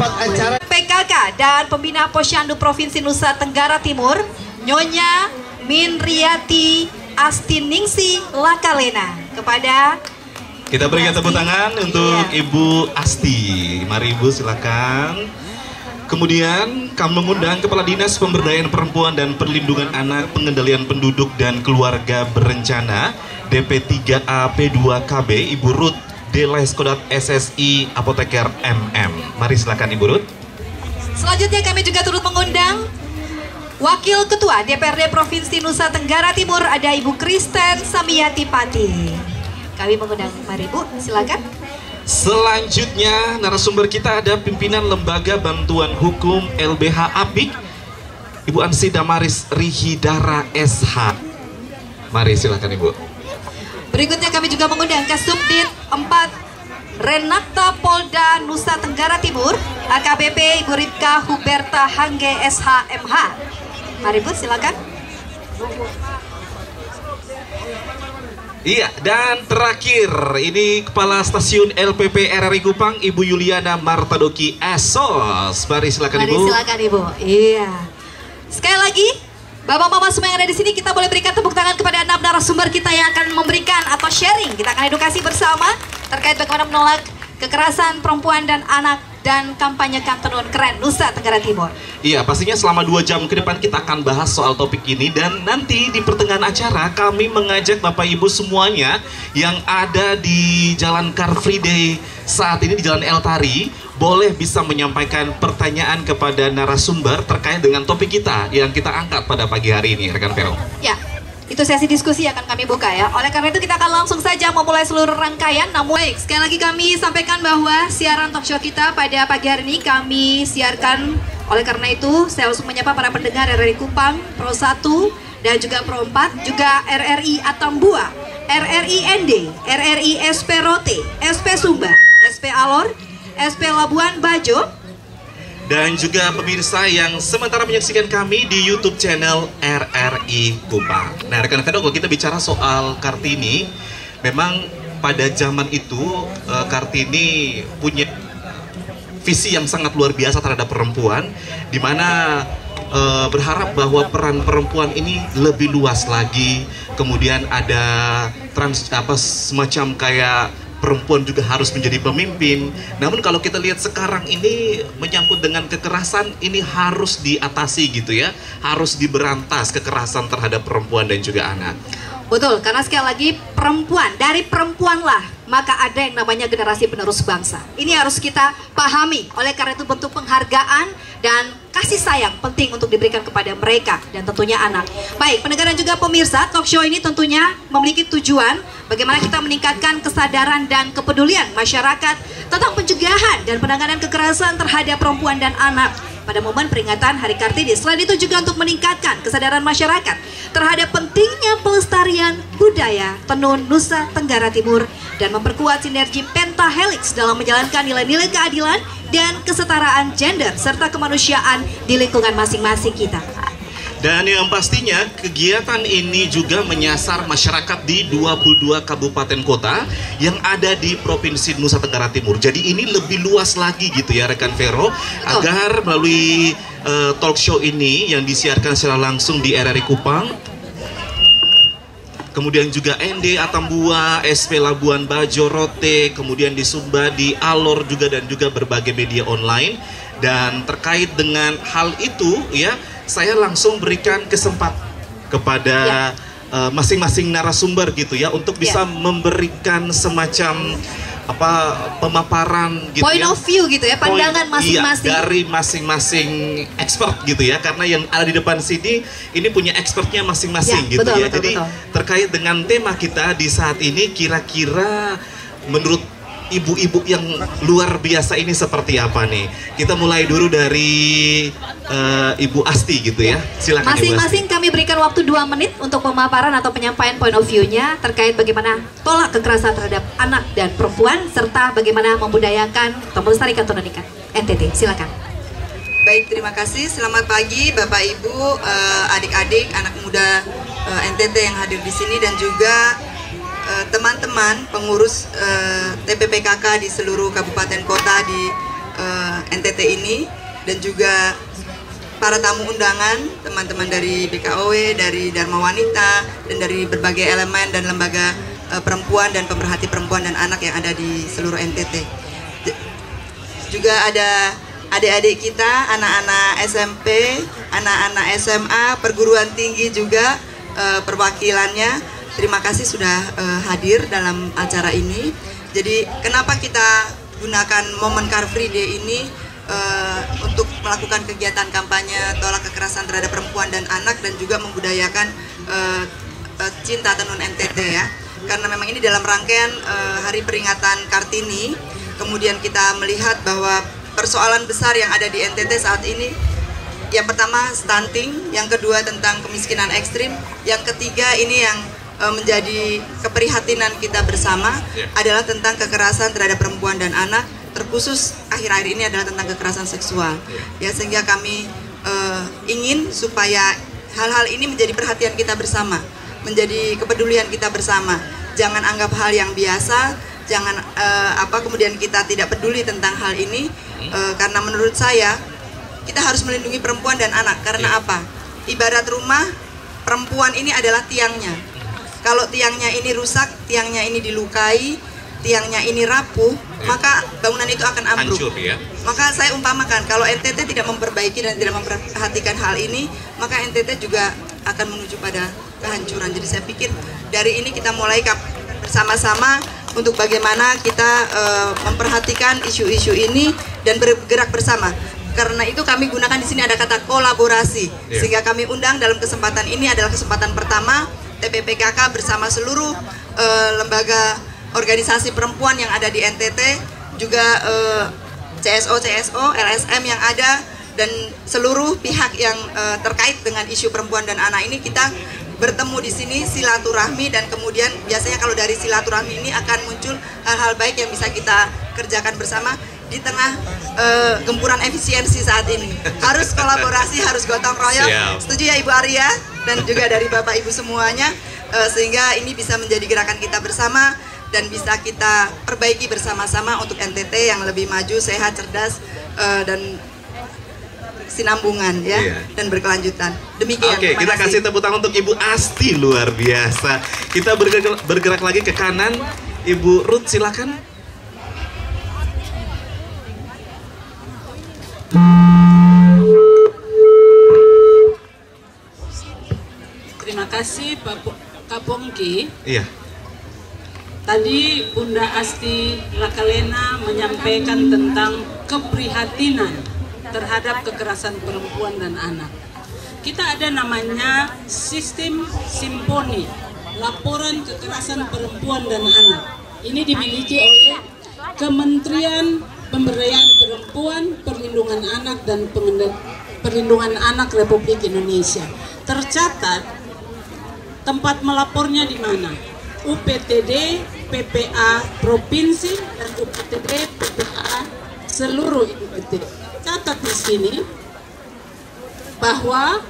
tempat acara PKK dan Pembina Posyandu Provinsi Nusa Tenggara Timur, Nyonya Minriati Astiningsi Lakalena. Kepada kita berikan tepuk tangan untuk Ibu Asti. Mari Ibu silakan. Kemudian kami mengundang Kepala Dinas Pemberdayaan Perempuan dan Perlindungan Anak, Pengendalian Penduduk dan Keluarga Berencana DP3A P2KB Ibu Ruth Deleskodat SSI Apoteker MM. Mari silakan Ibu Ruth. Selanjutnya kami juga turut mengundang Wakil Ketua DPRD Provinsi Nusa Tenggara Timur, ada Ibu Kristen Samiyati Pati. Kami mengundang, mari Bu, silakan. Selanjutnya narasumber kita ada pimpinan Lembaga Bantuan Hukum LBH APIK, Ibu Ansi Damaris Rihidara SH. Mari silakan Ibu. Berikutnya kami juga mengundang Kasubdit 4 Renakta Polda Nusa Tenggara Timur, AKBP Ibu Ripka Huberta Hangge SHMH. Mari Bu, silakan. Iya, dan terakhir ini Kepala Stasiun LPP RRI Kupang Ibu Yuliana Martadoki Esos. Mari silakan Ibu. Mari silakan Ibu. Iya. Sekali lagi, Bapak-bapak semua yang ada di sini, kita boleh berikan tepuk tangan kepada 6 narasumber kita yang akan memberikan atau sharing. Kita akan edukasi bersama terkait bagaimana menolak kekerasan perempuan dan anak dan kampanyekan tenun keren Nusa Tenggara Timur. Iya, pastinya selama 2 jam ke depan kita akan bahas soal topik ini, dan nanti di pertengahan acara kami mengajak Bapak Ibu semuanya yang ada di Jalan Car Free Day saat ini di Jalan El Tari, boleh bisa menyampaikan pertanyaan kepada narasumber terkait dengan topik kita yang kita angkat pada pagi hari ini, rekan Vero. Ya, itu sesi diskusi akan kami buka ya. Oleh karena itu kita akan langsung saja memulai seluruh rangkaian. Namun baik, sekali lagi kami sampaikan bahwa siaran talk show kita pada pagi hari ini kami siarkan. Oleh karena itu saya langsung menyapa para pendengar RRI Kupang, Pro 1 dan juga Pro 4, juga RRI Atambua, RRI ND, RRI SP Rote, SP Sumba, SP Alor, SP Labuan Bajo, dan juga pemirsa yang sementara menyaksikan kami di YouTube channel RRI Kupang. Nah, rekan-rekan, kalau kita bicara soal Kartini, memang pada zaman itu Kartini punya visi yang sangat luar biasa terhadap perempuan, di mana berharap bahwa peran perempuan ini lebih luas lagi. Kemudian ada semacam kayak perempuan juga harus menjadi pemimpin. Namun kalau kita lihat sekarang ini menyangkut dengan kekerasan, ini harus diatasi gitu ya. Harus diberantas kekerasan terhadap perempuan dan juga anak. Betul, karena sekali lagi perempuan, dari perempuanlah maka ada yang namanya generasi penerus bangsa. Ini harus kita pahami. Oleh karena itu bentuk penghargaan dan kasih sayang penting untuk diberikan kepada mereka dan tentunya anak. Baik, pendengar dan juga pemirsa, talk show ini tentunya memiliki tujuan bagaimana kita meningkatkan kesadaran dan kepedulian masyarakat tentang pencegahan dan penanganan kekerasan terhadap perempuan dan anak pada momen peringatan Hari Kartini. Selain itu juga untuk meningkatkan kesadaran masyarakat terhadap pentingnya pelestarian budaya tenun Nusa Tenggara Timur dan memperkuat sinergi pentahelix dalam menjalankan nilai-nilai keadilan dan kesetaraan gender serta kemanusiaan di lingkungan masing-masing kita. Dan yang pastinya kegiatan ini juga menyasar masyarakat di 22 kabupaten kota yang ada di Provinsi Nusa Tenggara Timur. Jadi ini lebih luas lagi gitu ya rekan Vero, agar melalui talk show ini yang disiarkan secara langsung di RRI Kupang, kemudian juga ND Atambua, SP Labuan Bajo, Rote, kemudian di Sumba, di Alor juga, dan juga berbagai media online. Dan terkait dengan hal itu ya, saya langsung berikan kesempatan kepada masing-masing narasumber gitu ya, untuk bisa memberikan semacam pemaparan gitu, point of view gitu ya, pandangan masing-masing dari masing-masing expert gitu ya, karena yang ada di depan sini ini punya expertnya masing-masing gitu betul, ya. betul, Jadi betul. Terkait dengan tema kita di saat ini, kira-kira menurut ibu-ibu yang luar biasa ini seperti apa nih? Kita mulai dulu dari Ibu Asti gitu ya. Silakan. Masing-masing kami berikan waktu 2 menit untuk pemaparan atau penyampaian point of view-nya terkait bagaimana tolak kekerasan terhadap anak dan perempuan serta bagaimana membudayakan atau melestarikan tenun ikat NTT. Silakan. Baik, terima kasih. Selamat pagi Bapak Ibu, adik-adik, anak muda NTT yang hadir di sini, dan juga teman-teman pengurus TPPKK di seluruh kabupaten kota di NTT ini, dan juga para tamu undangan, teman-teman dari BKOW, dari Dharma Wanita, dan dari berbagai elemen dan lembaga perempuan dan pemerhati perempuan dan anak yang ada di seluruh NTT. Juga ada adik-adik kita, anak-anak SMP, anak-anak SMA, perguruan tinggi juga perwakilannya. Terima kasih sudah hadir dalam acara ini. Jadi kenapa kita gunakan momen Car Free Day ini untuk melakukan kegiatan kampanye tolak kekerasan terhadap perempuan dan anak, dan juga membudayakan cinta tenun NTT ya. Karena memang ini dalam rangkaian hari peringatan Kartini, kemudian kita melihat bahwa persoalan besar yang ada di NTT saat ini, yang pertama stunting, yang kedua tentang kemiskinan ekstrim, yang ketiga ini yang menjadi keprihatinan kita bersama adalah tentang kekerasan terhadap perempuan dan anak, terkhusus akhir-akhir ini adalah tentang kekerasan seksual. Ya, sehingga kami ingin supaya hal-hal ini menjadi perhatian kita bersama, menjadi kepedulian kita bersama. Jangan anggap hal yang biasa, jangan kemudian kita tidak peduli tentang hal ini, karena menurut saya kita harus melindungi perempuan dan anak. Karena apa? Ibarat rumah, perempuan ini adalah tiangnya. Kalau tiangnya ini rusak, tiangnya ini dilukai, tiangnya ini rapuh, maka bangunan itu akan ambruk. Hancur, ya? Maka saya umpamakan, kalau NTT tidak memperbaiki dan tidak memperhatikan hal ini, maka NTT juga akan menuju pada kehancuran. Jadi saya pikir dari ini kita mulai bersama-sama untuk bagaimana kita memperhatikan isu-isu ini dan bergerak bersama. Karena itu kami gunakan di sini ada kata kolaborasi, sehingga kami undang dalam kesempatan ini adalah kesempatan pertama TPPKK bersama seluruh lembaga organisasi perempuan yang ada di NTT, juga CSO, LSM yang ada, dan seluruh pihak yang terkait dengan isu perempuan dan anak ini, kita bertemu di sini silaturahmi, dan kemudian biasanya kalau dari silaturahmi ini akan muncul hal-hal baik yang bisa kita kerjakan bersama di tengah gempuran efisiensi saat ini. Harus kolaborasi, harus gotong royong. Setuju ya Ibu Arya dan juga dari Bapak Ibu semuanya, sehingga ini bisa menjadi gerakan kita bersama dan bisa kita perbaiki bersama-sama untuk NTT yang lebih maju, sehat, cerdas, dan sinambungan ya, dan berkelanjutan. Demikian. Oke, kita kasih tepuk tangan untuk Ibu Asti, luar biasa. Kita bergerak lagi ke kanan. Ibu Ruth, silakan. Terima kasih Kak Pongki. Iya. Tadi Bunda Asti Lakalena menyampaikan tentang keprihatinan terhadap kekerasan perempuan dan anak. Kita ada namanya sistem simponi, laporan kekerasan perempuan dan anak. Ini dimiliki oleh Kementerian Pemberdayaan Perempuan, Perlindungan Anak dan Perlindungan Anak Republik Indonesia. Tercatat tempat melapornya di mana? UPTD PPA Provinsi dan UPTD PPA seluruh NTT. Catat di sini bahwa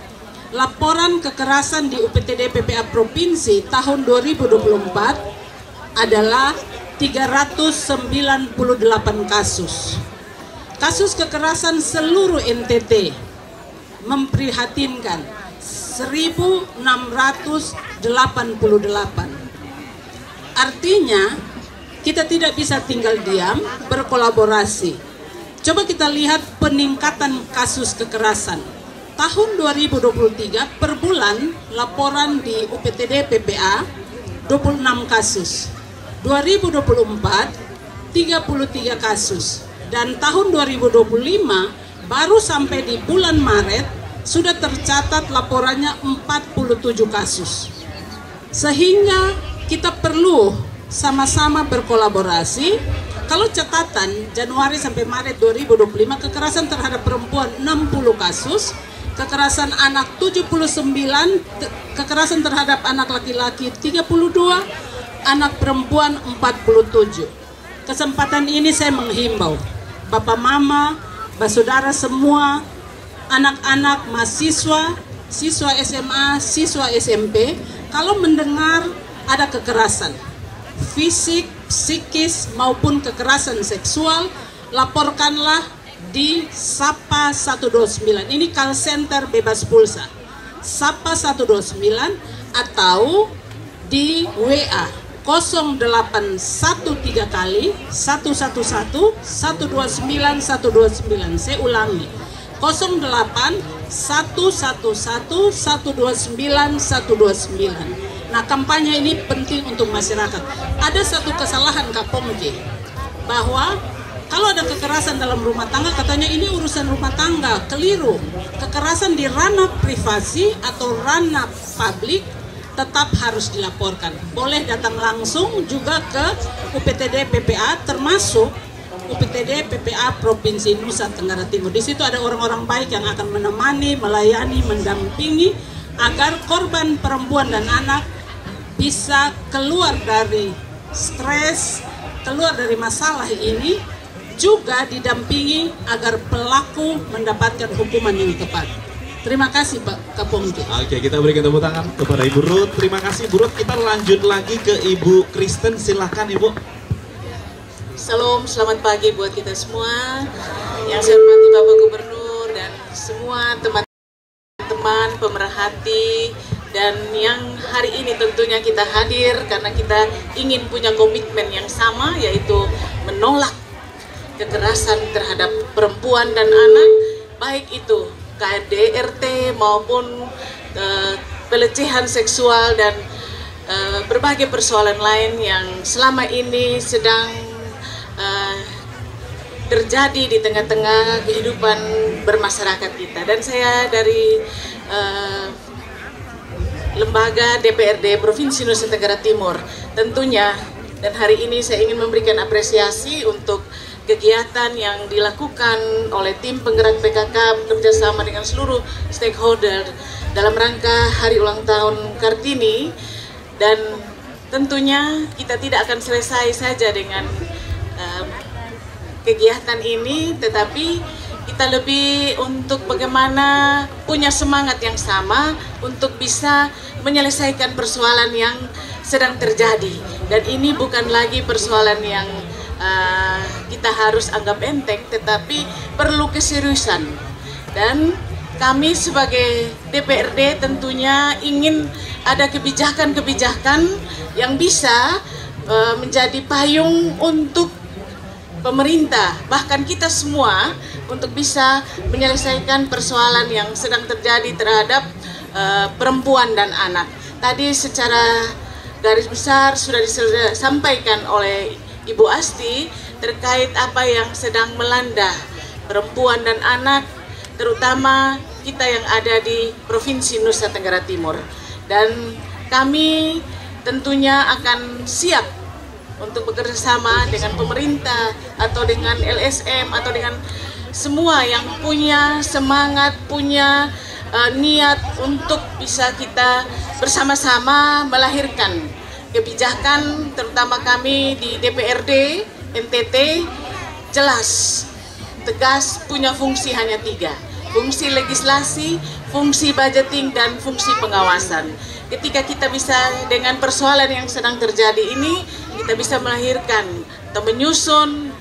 laporan kekerasan di UPTD PPA Provinsi tahun 2024 adalah 398 kasus. Kasus kekerasan seluruh NTT memprihatinkan 1688. Artinya kita tidak bisa tinggal diam, berkolaborasi. Coba kita lihat peningkatan kasus kekerasan. Tahun 2023 per bulan laporan di UPTD PPA 26 kasus. 2024 33 kasus. Dan tahun 2025 baru sampai di bulan Maret sudah tercatat laporannya 47 kasus. Sehingga kita perlu sama-sama berkolaborasi. Kalau catatan Januari sampai Maret 2025 kekerasan terhadap perempuan 60 kasus, kekerasan anak 79, kekerasan terhadap anak laki-laki 32, anak perempuan 47. Kesempatan ini saya menghimbau Bapak Mama, Saudara semua, anak-anak mahasiswa, siswa SMA, siswa SMP, kalau mendengar ada kekerasan fisik, psikis maupun kekerasan seksual, laporkanlah di Sapa 129. Ini call center bebas pulsa. Sapa 129 atau di WA 0813 kali 111 129 129. Saya ulangi, 08 111 129 129. Nah, kampanye ini penting untuk masyarakat. Ada satu kesalahan Kak Pongki, bahwa kalau ada kekerasan dalam rumah tangga, katanya ini urusan rumah tangga. Keliru. Kekerasan di ranah privasi atau ranah publik tetap harus dilaporkan. Boleh datang langsung juga ke UPTD PPA, termasuk UPTD PPA Provinsi Nusa Tenggara Timur. Di situ ada orang-orang baik yang akan menemani, melayani, mendampingi agar korban perempuan dan anak bisa keluar dari stres, keluar dari masalah ini, juga didampingi agar pelaku mendapatkan hukuman yang tepat. Terima kasih Pak Kapongki. Oke, kita berikan tepuk tangan kepada Ibu Ruth. Terima kasih Ibu Ruth. Kita lanjut lagi ke Ibu Kristen. Silakan Ibu. Salam, selamat pagi buat kita semua. Yang saya hormati Bapak Gubernur dan semua teman-teman pemerhati, dan yang hari ini tentunya kita hadir karena kita ingin punya komitmen yang sama, yaitu menolak kekerasan terhadap perempuan dan anak, baik itu KDRT maupun pelecehan seksual dan berbagai persoalan lain yang selama ini sedang terjadi di tengah-tengah kehidupan bermasyarakat kita. Dan saya dari lembaga DPRD Provinsi Nusa Tenggara Timur tentunya, dan hari ini saya ingin memberikan apresiasi untuk kegiatan yang dilakukan oleh tim penggerak PKK bekerjasama dengan seluruh stakeholder dalam rangka hari ulang tahun Kartini. Dan tentunya kita tidak akan selesai saja dengan kegiatan ini, tetapi kita lebih untuk bagaimana punya semangat yang sama untuk bisa menyelesaikan persoalan yang sedang terjadi. Dan ini bukan lagi persoalan yang kita harus anggap enteng, tetapi perlu keseriusan. Dan kami sebagai DPRD tentunya ingin ada kebijakan-kebijakan yang bisa menjadi payung untuk pemerintah, bahkan kita semua, untuk bisa menyelesaikan persoalan yang sedang terjadi terhadap perempuan dan anak. Tadi secara garis besar sudah disampaikan oleh Ibu Asti terkait apa yang sedang melanda perempuan dan anak, terutama kita yang ada di Provinsi Nusa Tenggara Timur. Dan kami tentunya akan siap untuk bekerja sama dengan pemerintah atau dengan LSM atau dengan semua yang punya semangat, punya niat untuk bisa kita bersama-sama melahirkan kebijakan, terutama kami di DPRD NTT jelas, tegas, punya fungsi hanya 3. Fungsi legislasi, fungsi budgeting, dan fungsi pengawasan. Ketika kita bisa dengan persoalan yang sedang terjadi ini, kita bisa melahirkan atau menyusun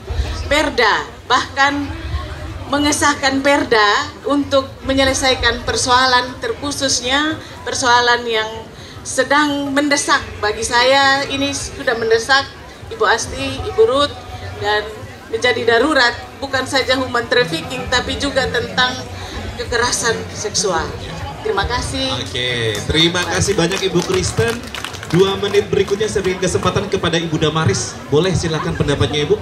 perda, bahkan mengesahkan perda untuk menyelesaikan persoalan, terkhususnya persoalan yang sedang mendesak. Bagi saya ini sudah mendesak, Ibu Asti, Ibu Ruth, dan menjadi darurat, bukan saja human trafficking tapi juga tentang kekerasan seksual. Terima kasih. Oke, terima kasih banyak Ibu Kristen. 2 menit berikutnya saya berikan kesempatan kepada Ibu Damaris. Boleh silakan pendapatnya Ibu.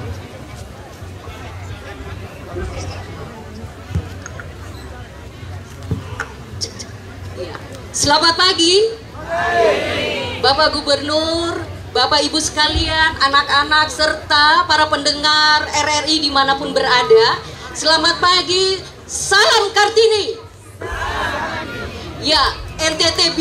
Selamat pagi, Bapak Gubernur, Bapak Ibu sekalian, anak-anak, serta para pendengar RRI dimanapun berada. Selamat pagi, salam Kartini. Ya, NTT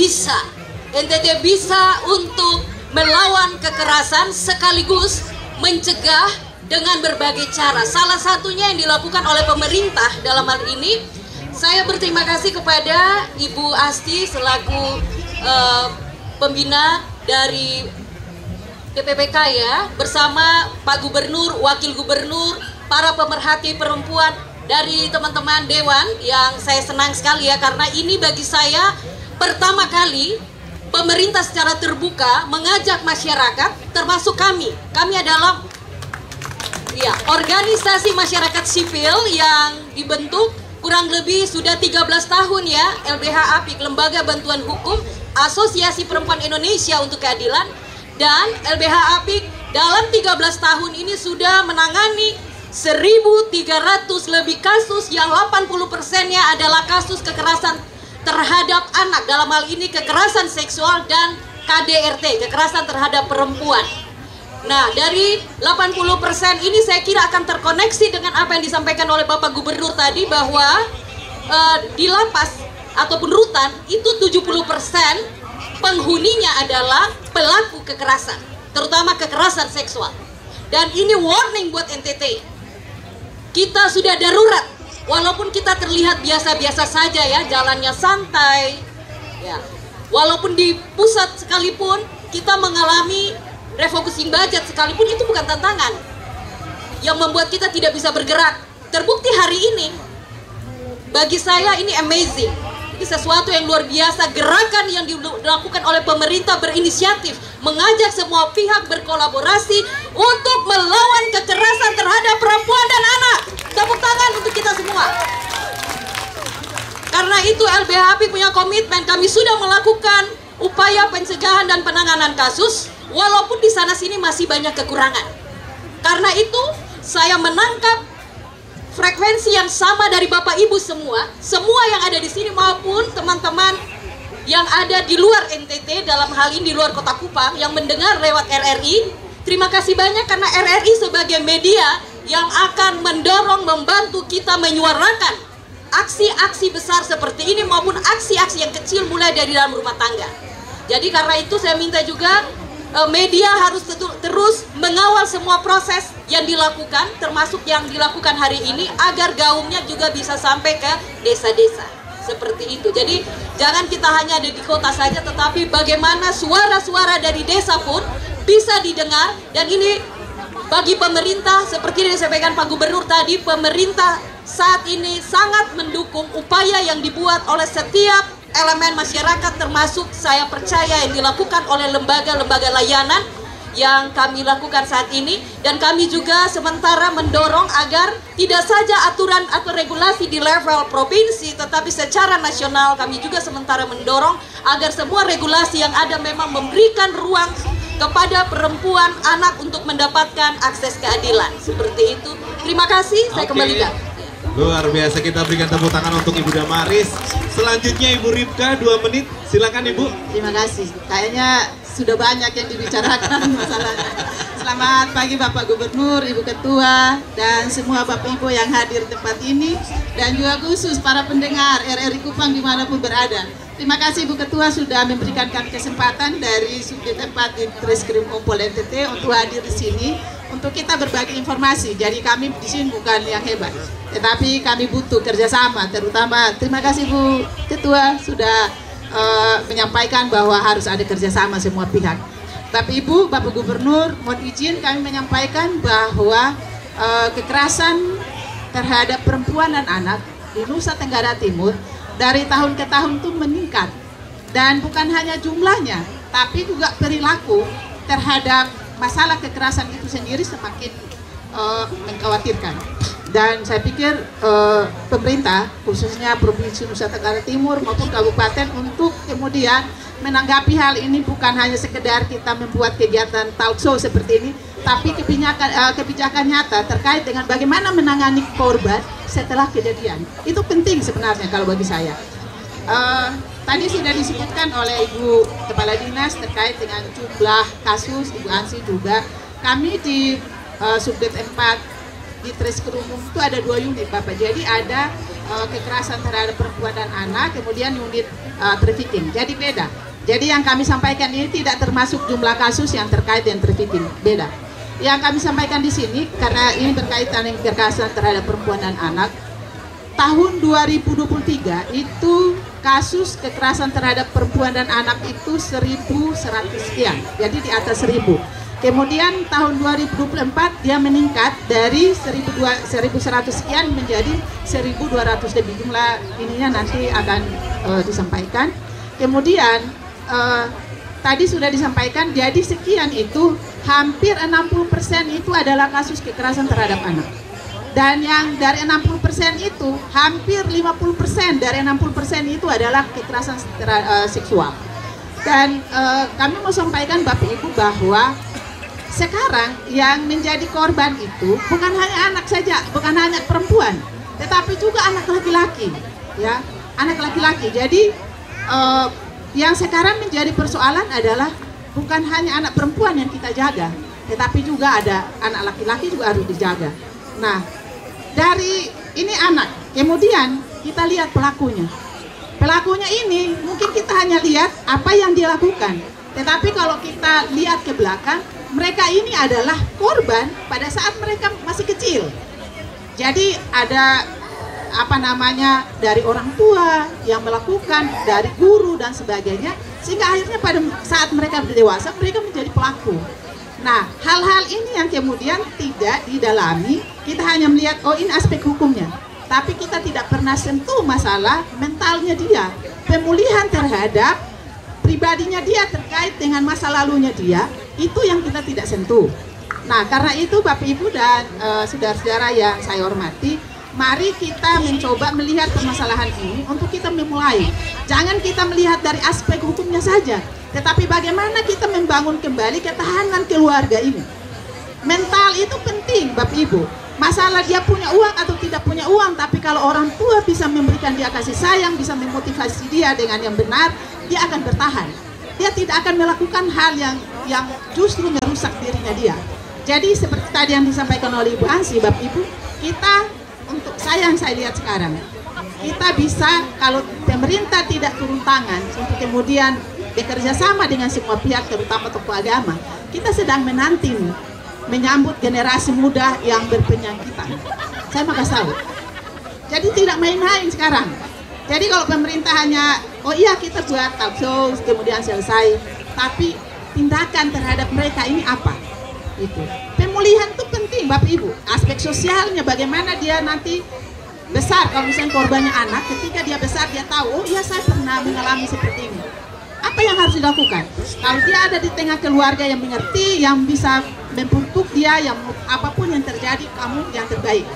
bisa untuk melawan kekerasan sekaligus mencegah dengan berbagai cara. Salah satunya yang dilakukan oleh pemerintah dalam hal ini. Saya berterima kasih kepada Ibu Asti selaku pembina dari DPPK ya, bersama Pak Gubernur, Wakil Gubernur, para pemerhati perempuan, dari teman-teman Dewan yang saya senang sekali ya, karena ini bagi saya pertama kali pemerintah secara terbuka mengajak masyarakat, termasuk kami adalah ya, organisasi masyarakat sipil yang dibentuk kurang lebih sudah 13 tahun ya, LBH APIK, Lembaga Bantuan Hukum Asosiasi Perempuan Indonesia untuk Keadilan, dan LBH APIK dalam 13 tahun ini sudah menangani 1.300 lebih kasus yang 80%-nya adalah kasus kekerasan terhadap anak, dalam hal ini kekerasan seksual dan KDRT, kekerasan terhadap perempuan. Nah, dari 80% ini saya kira akan terkoneksi dengan apa yang disampaikan oleh Bapak Gubernur tadi, bahwa di lapas ataupun rutan itu 70% penghuninya adalah pelaku kekerasan, terutama kekerasan seksual. Dan ini warning buat NTT. Kita sudah darurat, walaupun kita terlihat biasa-biasa saja ya, jalannya santai ya. Walaupun di pusat sekalipun kita mengalami refocusing budget sekalipun, itu bukan tantangan yang membuat kita tidak bisa bergerak. Terbukti hari ini, bagi saya ini amazing. Ini sesuatu yang luar biasa, gerakan yang dilakukan oleh pemerintah berinisiatif, mengajak semua pihak berkolaborasi untuk melawan kekerasan terhadap perempuan dan anak. Tepuk tangan untuk kita semua. Karena itu LBH APIK punya komitmen, kami sudah melakukan upaya pencegahan dan penanganan kasus, walaupun di sana sini masih banyak kekurangan. Karena itu saya menangkap frekuensi yang sama dari Bapak Ibu semua yang ada di sini maupun teman-teman yang ada di luar NTT, dalam hal ini di luar Kota Kupang yang mendengar lewat RRI. Terima kasih banyak karena RRI sebagai media yang akan mendorong, membantu kita menyuarakan aksi-aksi besar seperti ini maupun aksi-aksi yang kecil mulai dari dalam rumah tangga. Jadi karena itu saya minta juga media harus terus mengawal semua proses yang dilakukan, termasuk yang dilakukan hari ini, agar gaungnya juga bisa sampai ke desa-desa. Seperti itu. Jadi jangan kita hanya ada di kota saja, tetapi bagaimana suara-suara dari desa pun bisa didengar. Dan ini bagi pemerintah, seperti yang disampaikan Pak Gubernur tadi, pemerintah saat ini sangat mendukung upaya yang dibuat oleh setiap elemen masyarakat, termasuk saya percaya yang dilakukan oleh lembaga-lembaga layanan yang kami lakukan saat ini. Dan kami juga sementara mendorong agar tidak saja aturan atau regulasi di level provinsi, tetapi secara nasional kami juga sementara mendorong agar semua regulasi yang ada memang memberikan ruang kepada perempuan, anak untuk mendapatkan akses keadilan. Seperti itu. Terima kasih, saya kembalikan. Luar biasa, kita berikan tepuk tangan untuk Ibu Damaris. Selanjutnya Ibu Ripka, 2 menit. Silakan Ibu. Terima kasih. Kayaknya sudah banyak yang dibicarakan masalahnya. Selamat pagi Bapak Gubernur, Ibu Ketua, dan semua Bapak Ibu yang hadir di tempat ini, dan juga khusus para pendengar RRI Kupang dimanapun berada. Terima kasih Ibu Ketua sudah memberikan kami kesempatan dari Subdit 4 di Treskrim Kompol NTT untuk hadir di sini untuk kita berbagi informasi. Jadi kami di sini bukan yang hebat, tetapi kami butuh kerjasama. Terutama terima kasih Bu Ketua sudah menyampaikan bahwa harus ada kerjasama semua pihak. Bapak Ibu, Bapak Gubernur, mohon izin kami menyampaikan bahwa kekerasan terhadap perempuan dan anak di Nusa Tenggara Timur dari tahun ke tahun itu meningkat, dan bukan hanya jumlahnya, tapi juga perilaku terhadap masalah kekerasan itu sendiri semakin mengkhawatirkan. Dan saya pikir pemerintah, khususnya Provinsi Nusa Tenggara Timur maupun kabupaten, untuk kemudian menanggapi hal ini bukan hanya sekedar kita membuat kegiatan talk show seperti ini, tapi kebijakan nyata terkait dengan bagaimana menangani korban setelah kejadian. Itu penting sebenarnya kalau bagi saya. Tadi sudah disebutkan oleh Ibu Kepala Dinas terkait dengan jumlah kasus, Ibu Ansi juga. Kami di Subdit 4 di Treskrim itu ada 2 unit Bapak. Jadi ada kekerasan terhadap perempuan dan anak, kemudian unit trafficking. Jadi beda. Jadi yang kami sampaikan ini tidak termasuk jumlah kasus yang terkait dengan trafficking, beda. Yang kami sampaikan di sini karena ini berkaitan dengan kekerasan terhadap perempuan dan anak. Tahun 2023 itu kasus kekerasan terhadap perempuan dan anak itu 1.100 sekian, jadi di atas 1.000. Kemudian tahun 2024 dia meningkat dari 1.100 sekian menjadi 1.200 lebih. Jumlah ininya nanti akan disampaikan. Kemudian tadi sudah disampaikan, jadi sekian itu hampir 60% itu adalah kasus kekerasan terhadap anak. Dan yang dari 60% itu hampir 50% dari 60% itu adalah kekerasan seksual. Dan kami mau sampaikan Bapak Ibu bahwa sekarang yang menjadi korban itu bukan hanya anak saja, bukan hanya perempuan, tetapi juga anak laki-laki, ya, anak laki-laki. Jadi yang sekarang menjadi persoalan adalah bukan hanya anak perempuan yang kita jaga, tetapi juga ada anak laki-laki juga harus dijaga. Nah, dari ini anak, kemudian kita lihat pelakunya. Pelakunya ini mungkin kita hanya lihat apa yang dia lakukan, tetapi kalau kita lihat ke belakang, mereka ini adalah korban pada saat mereka masih kecil. Jadi ada dari orang tua yang melakukan, dari guru dan sebagainya, sehingga akhirnya pada saat mereka dewasa mereka menjadi pelaku. Nah, hal-hal ini yang kemudian tidak didalami, kita hanya melihat oh ini aspek hukumnya, tapi kita tidak pernah sentuh masalah mentalnya dia, pemulihan terhadap pribadinya dia terkait dengan masa lalunya dia, itu yang kita tidak sentuh. Nah, karena itu Bapak Ibu dan saudara-saudara yang saya hormati, mari kita mencoba melihat permasalahan ini untuk kita memulai. Jangan kita melihat dari aspek hukumnya saja, tetapi bagaimana kita membangun kembali ketahanan keluarga ini. Mental itu penting Bapak Ibu. Masalah dia punya uang atau tidak punya uang, tapi kalau orang tua bisa memberikan dia kasih sayang, bisa memotivasi dia dengan yang benar, dia akan bertahan. Dia tidak akan melakukan hal yang justru merusak dirinya dia. Jadi seperti tadi yang disampaikan oleh Ibu Ansi, Bapak Ibu, kita untuk saya yang saya lihat sekarang, kita bisa kalau pemerintah tidak turun tangan untuk kemudian bekerja sama dengan semua pihak, terutama tokoh agama, kita sedang menanti menyambut generasi muda yang berpenyakit. Saya makas tahu. Jadi tidak main-main sekarang. Jadi kalau pemerintah hanya, oh iya kita buat talk show, kemudian selesai, tapi tindakan terhadap mereka ini apa? Itu. Pemulihan itu penting Bapak Ibu. Aspek sosialnya bagaimana dia nanti besar, kalau misalnya korbannya anak, ketika dia besar dia tahu, oh iya saya pernah mengalami seperti ini. Apa yang harus dilakukan? Kalau dia ada di tengah keluarga yang mengerti, yang bisa membentuk dia, yang apapun yang terjadi, kamu yang terbaik.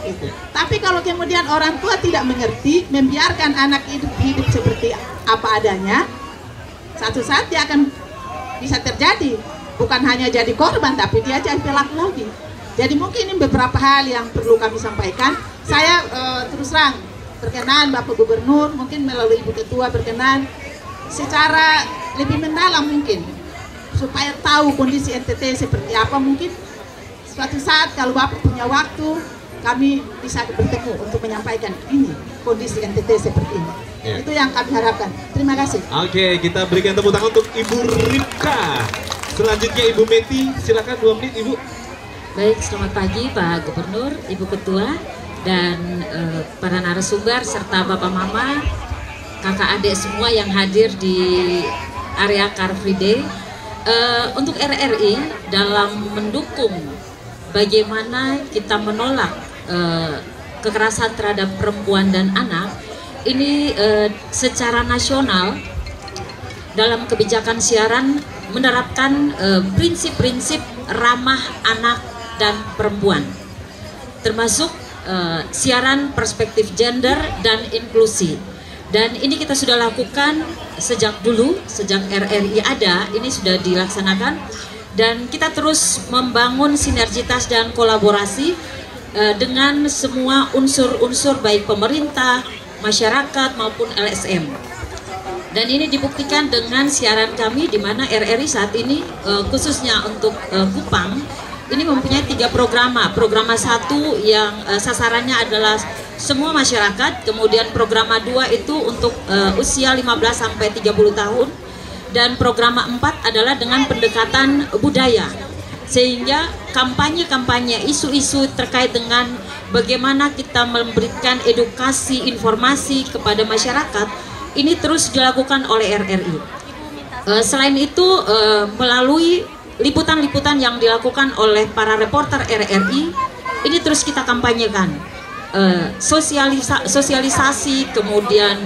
Itu. Tapi kalau kemudian orang tua tidak mengerti, membiarkan anak hidup seperti apa adanya, satu saat dia akan bisa terjadi. Bukan hanya jadi korban, tapi dia jadi pelaku lagi. Jadi mungkin ini beberapa hal yang perlu kami sampaikan. Saya terus terang berkenan Bapak Gubernur, mungkin melalui Ibu Ketua berkenan secara lebih mendalam mungkin, supaya tahu kondisi NTT seperti apa. Mungkin suatu saat kalau Bapak punya waktu, kami bisa bertemu untuk menyampaikan ini kondisi NTT seperti ini. Ya. Itu yang kami harapkan. Terima kasih. Oke, kita berikan tepuk tangan untuk Ibu Ripka. Selanjutnya Ibu Meti, silakan 2 menit Ibu. Baik, selamat pagi Pak Gubernur, Ibu Ketua, dan para narasumber serta Bapak Mama, kakak adik semua yang hadir di area Car Free Day. Untuk RRI dalam mendukung bagaimana kita menolak kekerasan terhadap perempuan dan anak, ini secara nasional dalam kebijakan siaran menerapkan prinsip-prinsip ramah anak dan perempuan, termasuk siaran perspektif gender dan inklusi. Dan ini kita sudah lakukan sejak dulu, sejak RRI ada, ini sudah dilaksanakan. Dan kita terus membangun sinergitas dan kolaborasi dengan semua unsur-unsur baik pemerintah, masyarakat maupun LSM. Dan ini dibuktikan dengan siaran kami di mana RRI saat ini khususnya untuk Kupang ini mempunyai 3 programa. Programa 1 yang sasarannya adalah semua masyarakat, kemudian programa 2 itu untuk usia 15 sampai 30 tahun, dan programa 4 adalah dengan pendekatan budaya. Sehingga kampanye-kampanye isu-isu terkait dengan bagaimana kita memberikan edukasi informasi kepada masyarakat ini terus dilakukan oleh RRI. Selain itu melalui liputan-liputan yang dilakukan oleh para reporter RRI ini terus kita kampanyekan. Sosialisasi, kemudian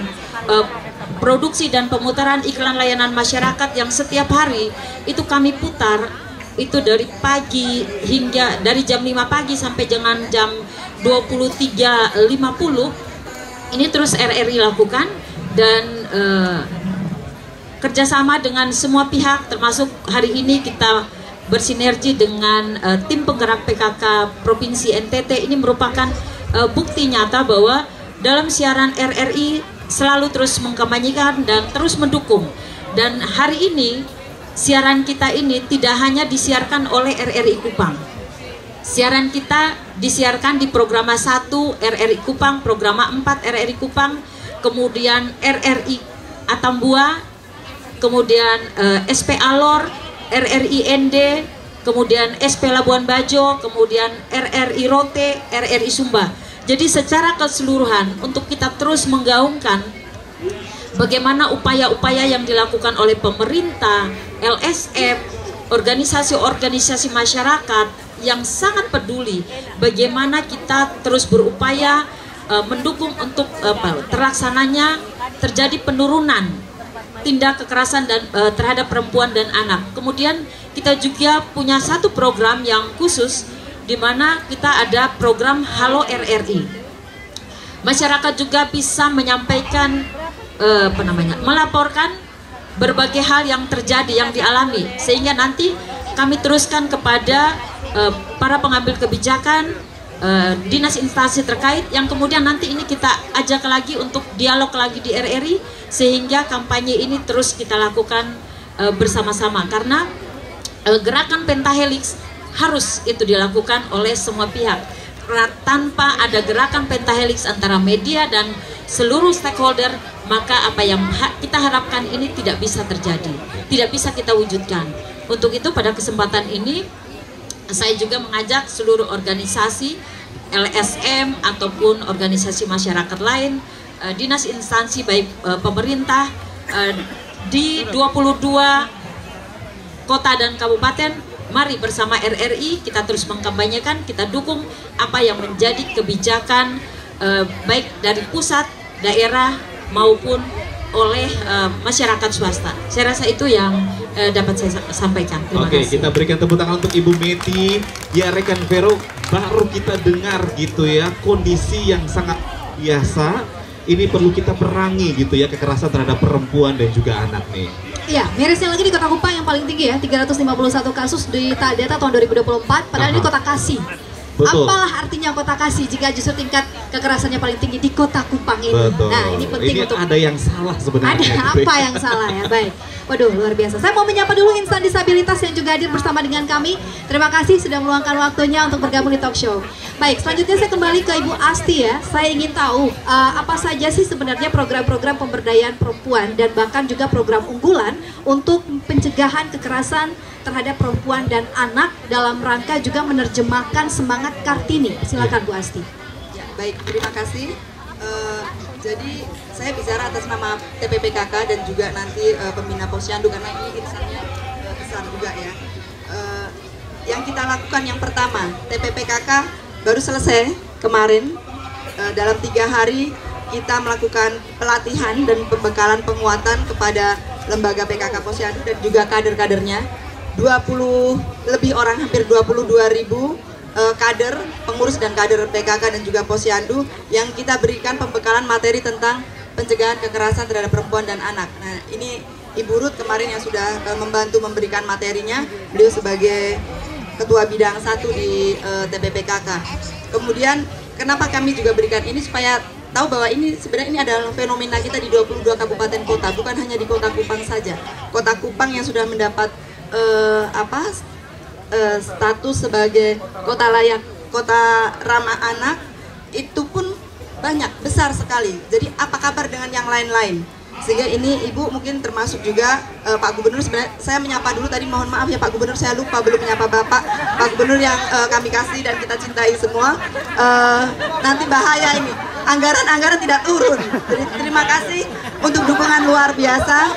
produksi dan pemutaran iklan layanan masyarakat yang setiap hari itu kami putar, itu dari pagi hingga dari jam 5 pagi sampai dengan jam 23.50 ini terus RRI lakukan, dan kerjasama dengan semua pihak, termasuk hari ini kita bersinergi dengan tim penggerak PKK Provinsi NTT. Ini merupakan bukti nyata bahwa dalam siaran RRI selalu terus mengkampanyekan dan terus mendukung. Dan hari ini siaran kita ini tidak hanya disiarkan oleh RRI Kupang. Siaran kita disiarkan di Programa 1 RRI Kupang, Programa 4 RRI Kupang, kemudian RRI Atambua, kemudian SP Alor, RRI ND, kemudian SP Labuan Bajo, kemudian RRI Rote, RRI Sumba. Jadi secara keseluruhan untuk kita terus menggaungkan bagaimana upaya-upaya yang dilakukan oleh pemerintah, LSM, organisasi-organisasi masyarakat yang sangat peduli, bagaimana kita terus berupaya mendukung untuk terlaksananya terjadi penurunan tindak kekerasan dan terhadap perempuan dan anak. Kemudian kita juga punya satu program yang khusus di mana kita ada program Halo RRI. Masyarakat juga bisa menyampaikan melaporkan berbagai hal yang terjadi, yang dialami, sehingga nanti kami teruskan kepada para pengambil kebijakan, dinas instansi terkait, yang kemudian nanti ini kita ajak lagi untuk dialog lagi di RRI, sehingga kampanye ini terus kita lakukan bersama-sama, karena gerakan pentahelix harus itu dilakukan oleh semua pihak. Tanpa ada gerakan pentahelix antara media dan seluruh stakeholder, maka apa yang kita harapkan ini tidak bisa terjadi, tidak bisa kita wujudkan. Untuk itu pada kesempatan ini saya juga mengajak seluruh organisasi LSM ataupun organisasi masyarakat lain, dinas instansi baik pemerintah di 22 kota dan kabupaten, mari bersama RRI kita terus mengkampanyekan, kita dukung apa yang menjadi kebijakan baik dari pusat, daerah maupun oleh masyarakat swasta. Saya rasa itu yang dapat saya sampaikan. Terima kasih. Kita berikan tepuk tangan untuk Ibu Meti. Ya rekan Vero, baru kita dengar gitu ya kondisi yang sangat biasa. Ini perlu kita perangi gitu ya, kekerasan terhadap perempuan dan juga anak nih. Iya, mirisnya lagi di Kota Kupang yang paling tinggi ya, 351 kasus di data tahun 2024, padahal ini Kota Kasih. Betul. Apalah artinya Kota Kasih jika justru tingkat kekerasannya paling tinggi di Kota Kupang ini. Betul. Nah, ini penting ini untuk ada yang salah sebenarnya. Ada gitu apa yang salah ya? Baik. Waduh, luar biasa. Saya mau menyapa dulu insan disabilitas yang juga hadir bersama dengan kami. Terima kasih sudah meluangkan waktunya untuk bergabung di talk show. Baik, selanjutnya saya kembali ke Ibu Asti ya. Saya ingin tahu apa saja sih sebenarnya program-program pemberdayaan perempuan dan bahkan juga program unggulan untuk pencegahan kekerasan terhadap perempuan dan anak dalam rangka juga menerjemahkan semangat Kartini. Silakan Bu Asti. Ya, baik, terima kasih. Jadi saya bicara atas nama TPPKK dan juga nanti pembina Posyandu, karena ini irisannya besar juga ya. Yang kita lakukan yang pertama, TPPKK baru selesai kemarin. Dalam 3 hari kita melakukan pelatihan dan pembekalan penguatan kepada lembaga PKK Posyandu dan juga kader-kadernya. 20 lebih orang, hampir 22.000 kader, pengurus dan kader PKK dan juga Posyandu yang kita berikan pembekalan materi tentang pencegahan kekerasan terhadap perempuan dan anak. Nah, ini Ibu Ruth kemarin yang sudah membantu memberikan materinya, beliau sebagai Ketua Bidang 1 di TPPKK. Kemudian kenapa kami juga berikan ini, supaya tahu bahwa ini sebenarnya ini adalah fenomena kita di 22 kabupaten kota, bukan hanya di Kota Kupang saja. Kota Kupang yang sudah mendapat status sebagai kota layak, kota ramah anak, itu pun banyak, besar sekali. Jadi apa kabar dengan yang lain-lain? Sehingga ini Ibu mungkin termasuk juga Pak Gubernur. Sebenarnya saya menyapa dulu tadi, mohon maaf ya Pak Gubernur, saya lupa belum menyapa Bapak Gubernur yang kami kasih dan kita cintai semua. Nanti bahaya ini, anggaran tidak turun. Jadi terima kasih untuk dukungan luar biasa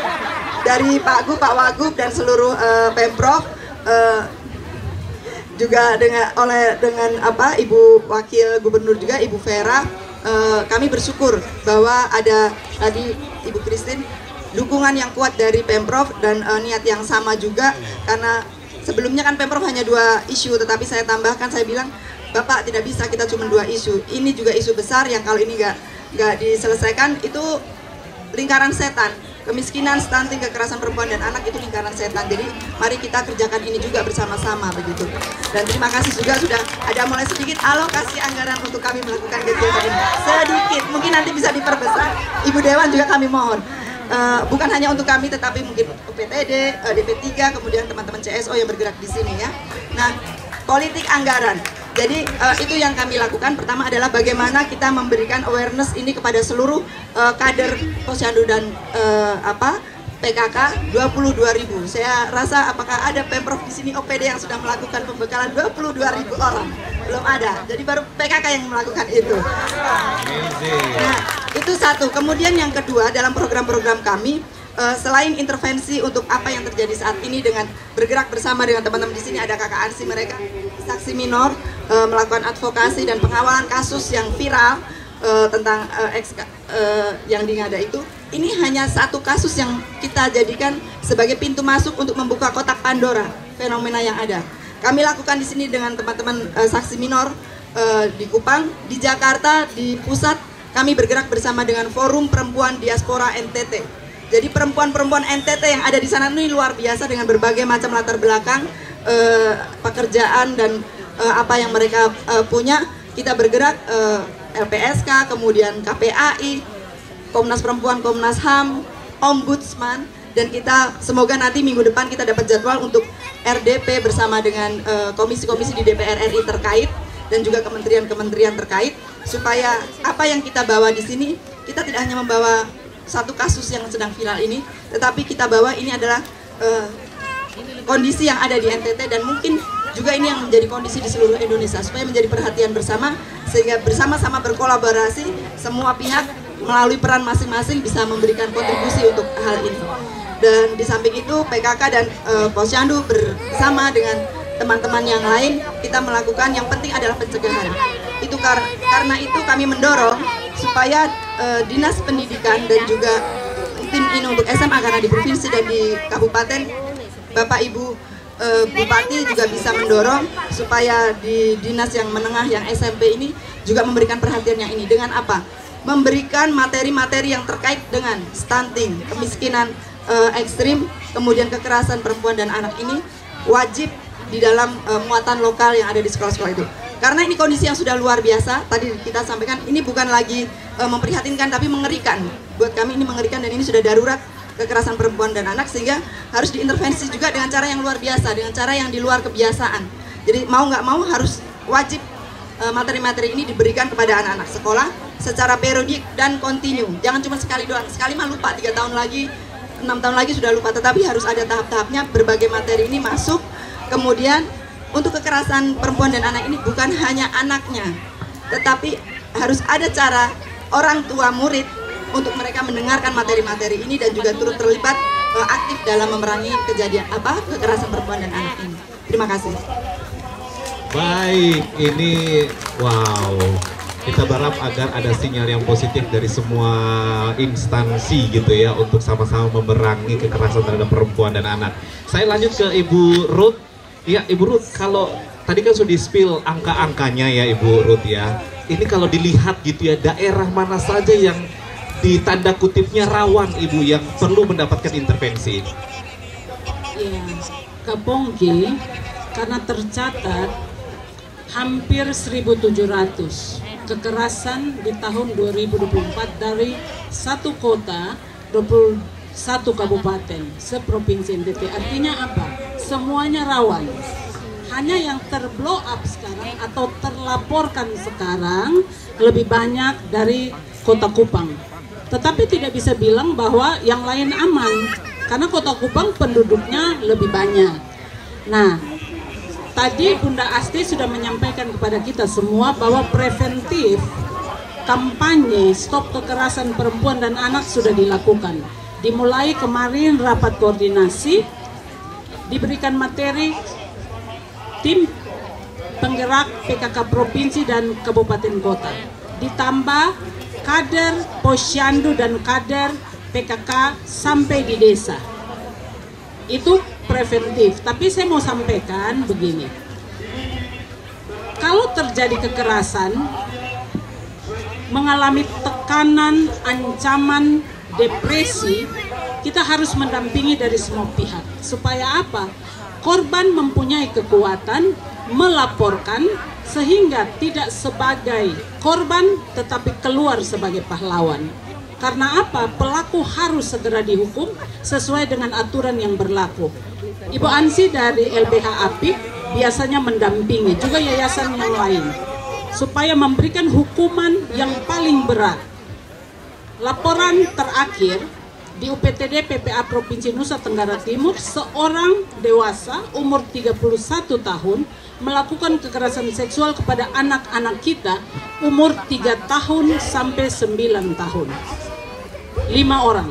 dari Pak Gub, Pak Wagub dan seluruh Pemprov juga dengan Ibu Wakil Gubernur juga Ibu Vera, kami bersyukur bahwa ada tadi Ibu Christine dukungan yang kuat dari Pemprov dan niat yang sama juga, karena sebelumnya kan Pemprov hanya 2 isu, tetapi saya tambahkan, saya bilang Bapak tidak bisa kita cuma 2 isu, ini juga isu besar yang kalau ini nggak diselesaikan itu lingkaran setan. Kemiskinan, stunting, kekerasan perempuan dan anak itu lingkaran setan. Jadi mari kita kerjakan ini juga bersama-sama begitu. Dan terima kasih juga sudah ada mulai sedikit alokasi anggaran untuk kami melakukan kegiatan ini. Sedikit, mungkin nanti bisa diperbesar. Ibu Dewan juga kami mohon. Bukan hanya untuk kami tetapi mungkin UPTD, DP3, kemudian teman-teman CSO yang bergerak di sini ya. Nah, politik anggaran. Jadi itu yang kami lakukan. Pertama adalah bagaimana kita memberikan awareness ini kepada seluruh kader Posyandu dan PKK 22.000. Saya rasa apakah ada Pemprov di sini OPD yang sudah melakukan pembekalan 22.000 orang? Belum ada. Jadi baru PKK yang melakukan itu. Nah, itu satu. Kemudian yang kedua, dalam program-program kami selain intervensi untuk apa yang terjadi saat ini dengan bergerak bersama dengan teman-teman di sini, ada kakak Arsi, mereka saksi minor melakukan advokasi dan pengawalan kasus yang viral tentang yang di Ngada itu. Ini hanya satu kasus yang kita jadikan sebagai pintu masuk untuk membuka kotak Pandora fenomena yang ada. Kami lakukan di sini dengan teman-teman saksi minor di Kupang, di Jakarta, di pusat kami bergerak bersama dengan Forum Perempuan Diaspora NTT. Jadi perempuan-perempuan NTT yang ada di sana ini luar biasa dengan berbagai macam latar belakang, pekerjaan dan apa yang mereka punya. Kita bergerak LPSK, kemudian KPAI, Komnas Perempuan, Komnas HAM, Ombudsman, dan kita semoga nanti minggu depan kita dapat jadwal untuk RDP bersama dengan komisi-komisi di DPR RI terkait dan juga kementerian-kementerian terkait, supaya apa yang kita bawa di sini kita tidak hanya membawa satu kasus yang sedang viral ini, tetapi kita bawa ini adalah kondisi yang ada di NTT dan mungkin juga ini yang menjadi kondisi di seluruh Indonesia, supaya menjadi perhatian bersama sehingga bersama-sama berkolaborasi semua pihak melalui peran masing-masing bisa memberikan kontribusi untuk hal ini. Dan di samping itu PKK dan Posyandu bersama dengan teman-teman yang lain kita melakukan yang penting adalah pencegahan. Itu karena itu kami mendorong supaya Dinas Pendidikan dan juga tim ini untuk SMA karena di provinsi dan di kabupaten, Bapak Ibu Bupati juga bisa mendorong supaya di dinas yang menengah yang SMP ini juga memberikan perhatian yang ini dengan apa? Memberikan materi-materi yang terkait dengan stunting, kemiskinan ekstrim, kemudian kekerasan perempuan dan anak ini wajib di dalam muatan lokal yang ada di sekolah-sekolah itu. Karena ini kondisi yang sudah luar biasa, tadi kita sampaikan ini bukan lagi memprihatinkan tapi mengerikan. Buat kami ini mengerikan dan ini sudah darurat kekerasan perempuan dan anak, sehingga harus diintervensi juga dengan cara yang luar biasa, dengan cara yang di luar kebiasaan. Jadi mau nggak mau harus wajib materi-materi ini diberikan kepada anak-anak sekolah secara periodik dan kontinu. Jangan cuma sekali doang, sekali mah lupa, 3 tahun lagi, 6 tahun lagi sudah lupa, tetapi harus ada tahap-tahapnya, berbagai materi ini masuk. Kemudian untuk kekerasan perempuan dan anak ini bukan hanya anaknya, tetapi harus ada cara orang tua murid untuk mereka mendengarkan materi-materi ini dan juga turut terlibat aktif dalam memerangi kejadian kekerasan perempuan dan anak ini. Terima kasih. Baik, ini wow. Kita berharap agar ada sinyal yang positif dari semua instansi gitu ya untuk sama-sama memerangi kekerasan terhadap perempuan dan anak. Saya lanjut ke Ibu Ruth. Ya, Ibu Ruth, kalau tadi kan sudah di-spill angka-angkanya ya Ibu Ruth ya. Ini kalau dilihat gitu ya, daerah mana saja yang di tanda kutipnya rawan Ibu yang perlu mendapatkan intervensi? Ya, Kapongki karena tercatat hampir 1.700 kekerasan di tahun 2024 dari satu kota, 21 kabupaten seprovinsi NTT. Artinya apa? Semuanya rawan. Hanya yang terblow up sekarang atau terlaporkan sekarang lebih banyak dari Kota Kupang. Tetapi tidak bisa bilang bahwa yang lain aman, karena Kota Kupang penduduknya lebih banyak. Nah, tadi Bunda Asti sudah menyampaikan kepada kita semua bahwa preventif kampanye stop kekerasan perempuan dan anak sudah dilakukan. Dimulai kemarin rapat koordinasi diberikan materi tim penggerak PKK provinsi dan kabupaten kota, ditambah kader posyandu dan kader PKK sampai di desa. Itu preventif, tapi saya mau sampaikan begini, kalau terjadi kekerasan, mengalami tekanan, ancaman, depresi, kita harus mendampingi dari semua pihak. Supaya apa? Korban mempunyai kekuatan melaporkan, sehingga tidak sebagai korban tetapi keluar sebagai pahlawan. Karena apa? Pelaku harus segera dihukum sesuai dengan aturan yang berlaku. Ibu Ansi dari LBH Apik biasanya mendampingi juga yayasan yang lain supaya memberikan hukuman yang paling berat. Laporan terakhir di UPTD PPA Provinsi Nusa Tenggara Timur, seorang dewasa umur 31 tahun melakukan kekerasan seksual kepada anak-anak kita umur 3 tahun sampai 9 tahun. 5 orang.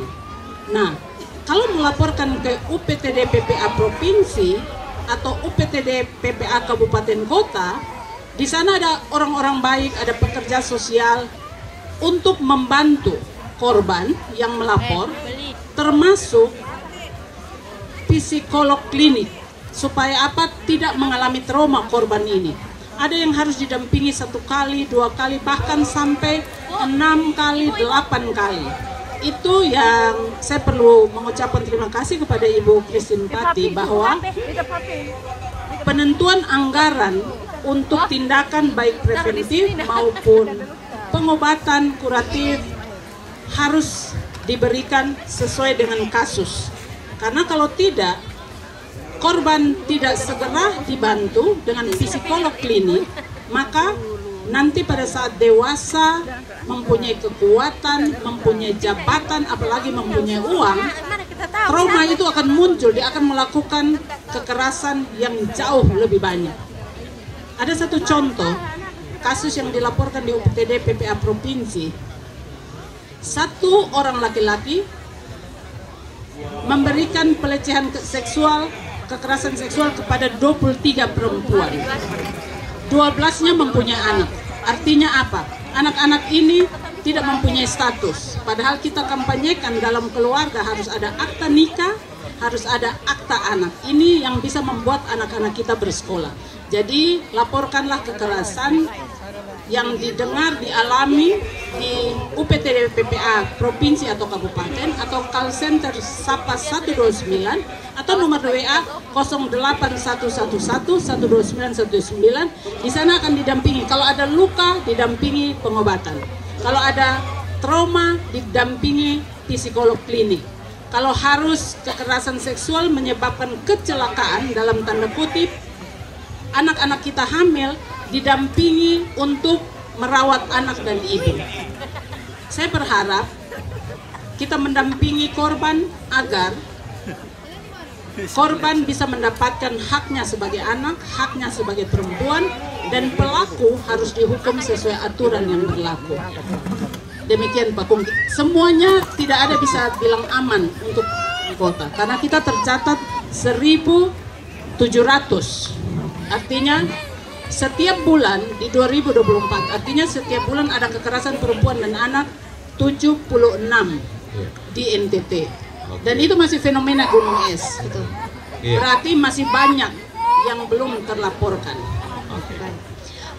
Nah, kalau melaporkan ke UPTD PPA Provinsi atau UPTD PPA Kabupaten Kota, di sana ada orang-orang baik, ada pekerja sosial untuk membantu korban yang melapor, termasuk psikolog klinik, supaya apa? Tidak mengalami trauma korban ini. Ada yang harus didampingi 1 kali, 2 kali, bahkan sampai 6 kali, 8 kali. Itu yang saya perlu mengucapkan terima kasih kepada Ibu Christine Pati bahwa penentuan anggaran untuk tindakan baik preventif maupun pengobatan kuratif harus diberikan sesuai dengan kasus. Karena kalau tidak, korban tidak segera dibantu dengan psikolog klinik, maka nanti pada saat dewasa mempunyai kekuatan, mempunyai jabatan, apalagi mempunyai uang, trauma itu akan muncul, dia akan melakukan kekerasan yang jauh lebih banyak. Ada satu contoh kasus yang dilaporkan di UPTD PPA Provinsi. 1 orang laki-laki memberikan pelecehan seksual, kekerasan seksual kepada 23 perempuan. 12-nya mempunyai anak. Artinya apa? Anak-anak ini tidak mempunyai status. Padahal kita kampanyekan dalam keluarga harus ada akta nikah, harus ada akta anak. Ini yang bisa membuat anak-anak kita bersekolah. Jadi laporkanlah kekerasan yang didengar, dialami di UPTD PPA Provinsi atau Kabupaten, atau call center SAPA 129 atau nomor WA 08111 129 129. Di sana akan didampingi. Kalau ada luka, didampingi pengobatan. Kalau ada trauma, didampingi psikolog klinik. Kalau harus kekerasan seksual menyebabkan kecelakaan dalam tanda kutip, anak-anak kita hamil, didampingi untuk merawat anak dan ibu. Saya berharap kita mendampingi korban agar korban bisa mendapatkan haknya sebagai anak, haknya sebagai perempuan, dan pelaku harus dihukum sesuai aturan yang berlaku. Demikian Pak Kung. Semuanya tidak ada bisa bilang aman untuk kota, karena kita tercatat 1.700. Artinya setiap bulan di 2024, artinya setiap bulan ada kekerasan perempuan dan anak 76 di NTT. Dan itu masih fenomena gunung es. Berarti masih banyak yang belum terlaporkan.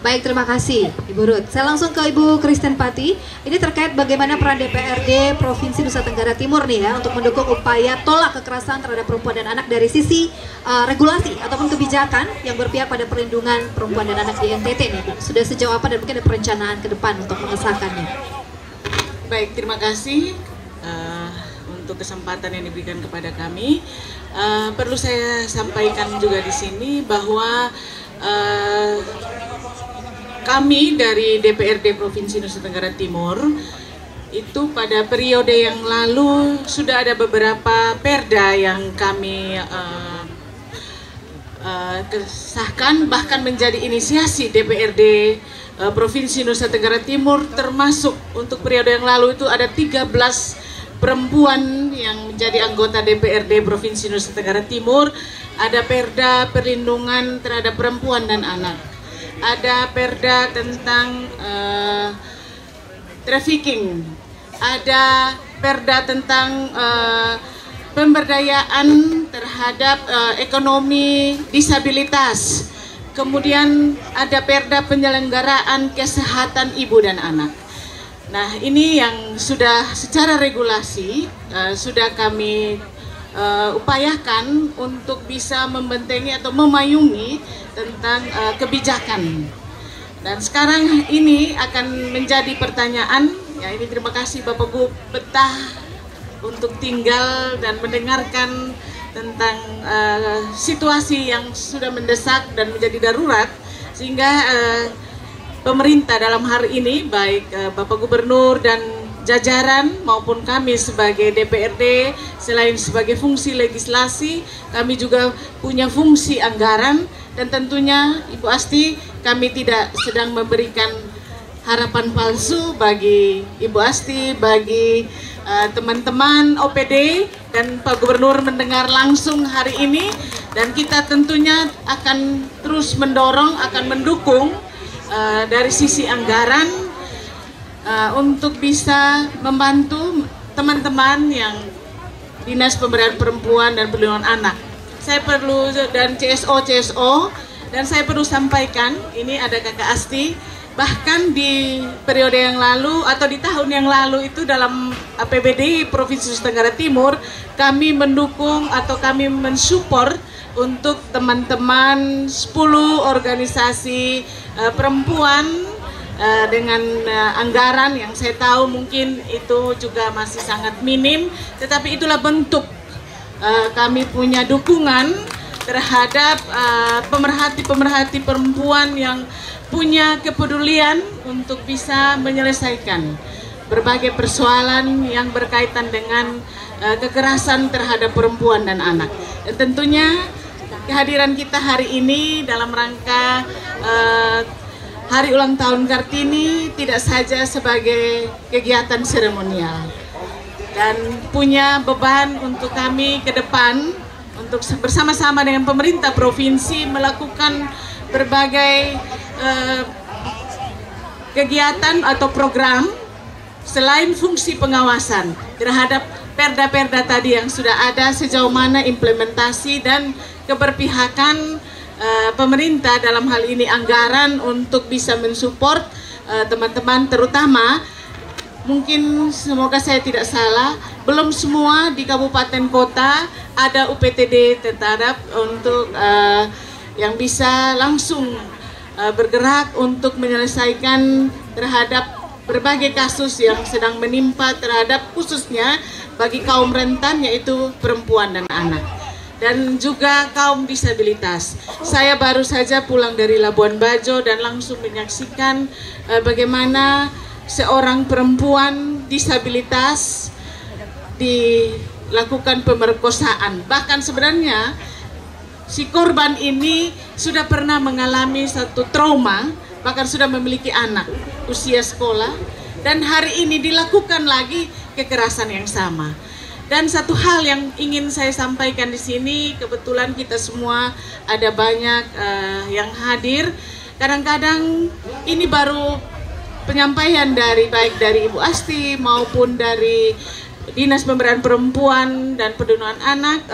Baik, terima kasih Ibu Ruth. Saya langsung ke Ibu Christine Pati. Ini terkait bagaimana peran DPRD Provinsi Nusa Tenggara Timur nih ya untuk mendukung upaya tolak kekerasan terhadap perempuan dan anak dari sisi regulasi ataupun kebijakan yang berpihak pada perlindungan perempuan dan anak di NTT nih. Sudah sejauh apa dan mungkin ada perencanaan ke depan untuk mengesahkannya? Baik, terima kasih untuk kesempatan yang diberikan kepada kami. Perlu saya sampaikan juga di sini bahwa kami dari DPRD Provinsi Nusa Tenggara Timur itu pada periode yang lalu sudah ada beberapa perda yang kami kesahkan, bahkan menjadi inisiasi DPRD Provinsi Nusa Tenggara Timur, termasuk untuk periode yang lalu itu ada 13 perempuan yang menjadi anggota DPRD Provinsi Nusa Tenggara Timur ada perda perlindungan terhadap perempuan dan anak, ada perda tentang trafficking, ada perda tentang pemberdayaan terhadap ekonomi disabilitas, kemudian ada perda penyelenggaraan kesehatan ibu dan anak. Nah, ini yang sudah secara regulasi sudah kami upayakan untuk bisa membentengi atau memayungi tentang kebijakan. Dan sekarang ini akan menjadi pertanyaan, ya ini terima kasih Bapak Gub betah untuk tinggal dan mendengarkan tentang situasi yang sudah mendesak dan menjadi darurat, sehingga pemerintah dalam hari ini, baik Bapak Gubernur dan jajaran maupun kami sebagai DPRD, selain sebagai fungsi legislasi, kami juga punya fungsi anggaran, dan tentunya Ibu Asti, kami tidak sedang memberikan harapan palsu bagi Ibu Asti, bagi teman-teman OPD, dan Pak Gubernur mendengar langsung hari ini, dan kita tentunya akan terus mendorong, akan mendukung dari sisi anggaran untuk bisa membantu teman-teman yang Dinas Pemberdayaan Perempuan dan Perlindungan Anak. Saya perlu, dan CSO, dan saya perlu sampaikan, ini ada Kakak Asti, bahkan di periode yang lalu atau di tahun yang lalu itu dalam APBD Provinsi Nusa Tenggara Timur, kami mendukung atau kami mensupport untuk teman-teman 10 organisasi perempuan dengan anggaran yang saya tahu mungkin itu juga masih sangat minim, tetapi itulah bentuk kami punya dukungan terhadap pemerhati-pemerhati perempuan yang punya kepedulian untuk bisa menyelesaikan berbagai persoalan yang berkaitan dengan kekerasan terhadap perempuan dan anak. Dan tentunya kehadiran kita hari ini dalam rangka Hari Ulang Tahun Kartini tidak saja sebagai kegiatan seremonial, dan punya beban untuk kami ke depan untuk bersama-sama dengan pemerintah provinsi melakukan berbagai kegiatan atau program selain fungsi pengawasan terhadap perda-perda tadi yang sudah ada, sejauh mana implementasi dan keberpihakan pemerintah dalam hal ini anggaran untuk bisa mensupport teman-teman, terutama mungkin semoga saya tidak salah, belum semua di kabupaten kota ada UPTD terhadap untuk yang bisa langsung bergerak untuk menyelesaikan terhadap berbagai kasus yang sedang menimpa terhadap khususnya bagi kaum rentan, yaitu perempuan dan anak, dan juga kaum disabilitas. Saya baru saja pulang dari Labuan Bajo dan langsung menyaksikan bagaimana seorang perempuan disabilitas dilakukan pemerkosaan. Bahkan sebenarnya si korban ini sudah pernah mengalami satu trauma, bahkan sudah memiliki anak usia sekolah, dan hari ini dilakukan lagi kekerasan yang sama. Dan satu hal yang ingin saya sampaikan di sini, kebetulan kita semua ada banyak yang hadir. Kadang-kadang ini baru penyampaian dari baik dari Ibu Asti maupun dari Dinas Pemberdayaan Perempuan dan Perlindungan Anak,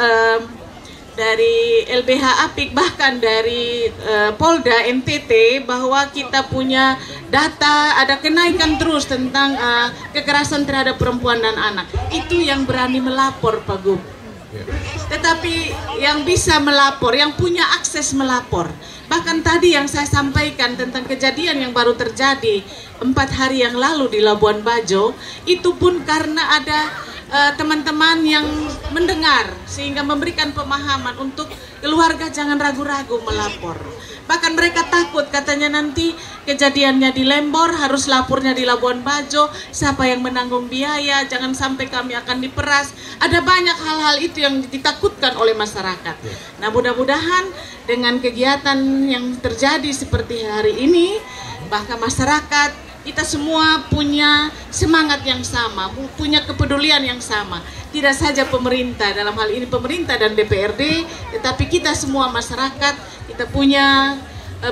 dari LBH Apik, bahkan dari Polda NTT, bahwa kita punya data ada kenaikan terus tentang kekerasan terhadap perempuan dan anak. Itu yang berani melapor, Pak Gub. Tetapi yang bisa melapor, yang punya akses melapor. Bahkan tadi yang saya sampaikan tentang kejadian yang baru terjadi 4 hari yang lalu di Labuan Bajo, itu pun karena ada teman-teman yang mendengar sehingga memberikan pemahaman untuk keluarga jangan ragu-ragu melapor. Bahkan mereka takut, katanya nanti kejadiannya di Lembor harus lapornya di Labuan Bajo, siapa yang menanggung biaya, jangan sampai kami akan diperas. Ada banyak hal-hal itu yang ditakutkan oleh masyarakat. Nah, mudah-mudahan dengan kegiatan yang terjadi seperti hari ini, bahkan masyarakat kita semua punya semangat yang sama, punya kepedulian yang sama. Tidak saja pemerintah, dalam hal ini pemerintah dan DPRD, tetapi kita semua masyarakat, kita punya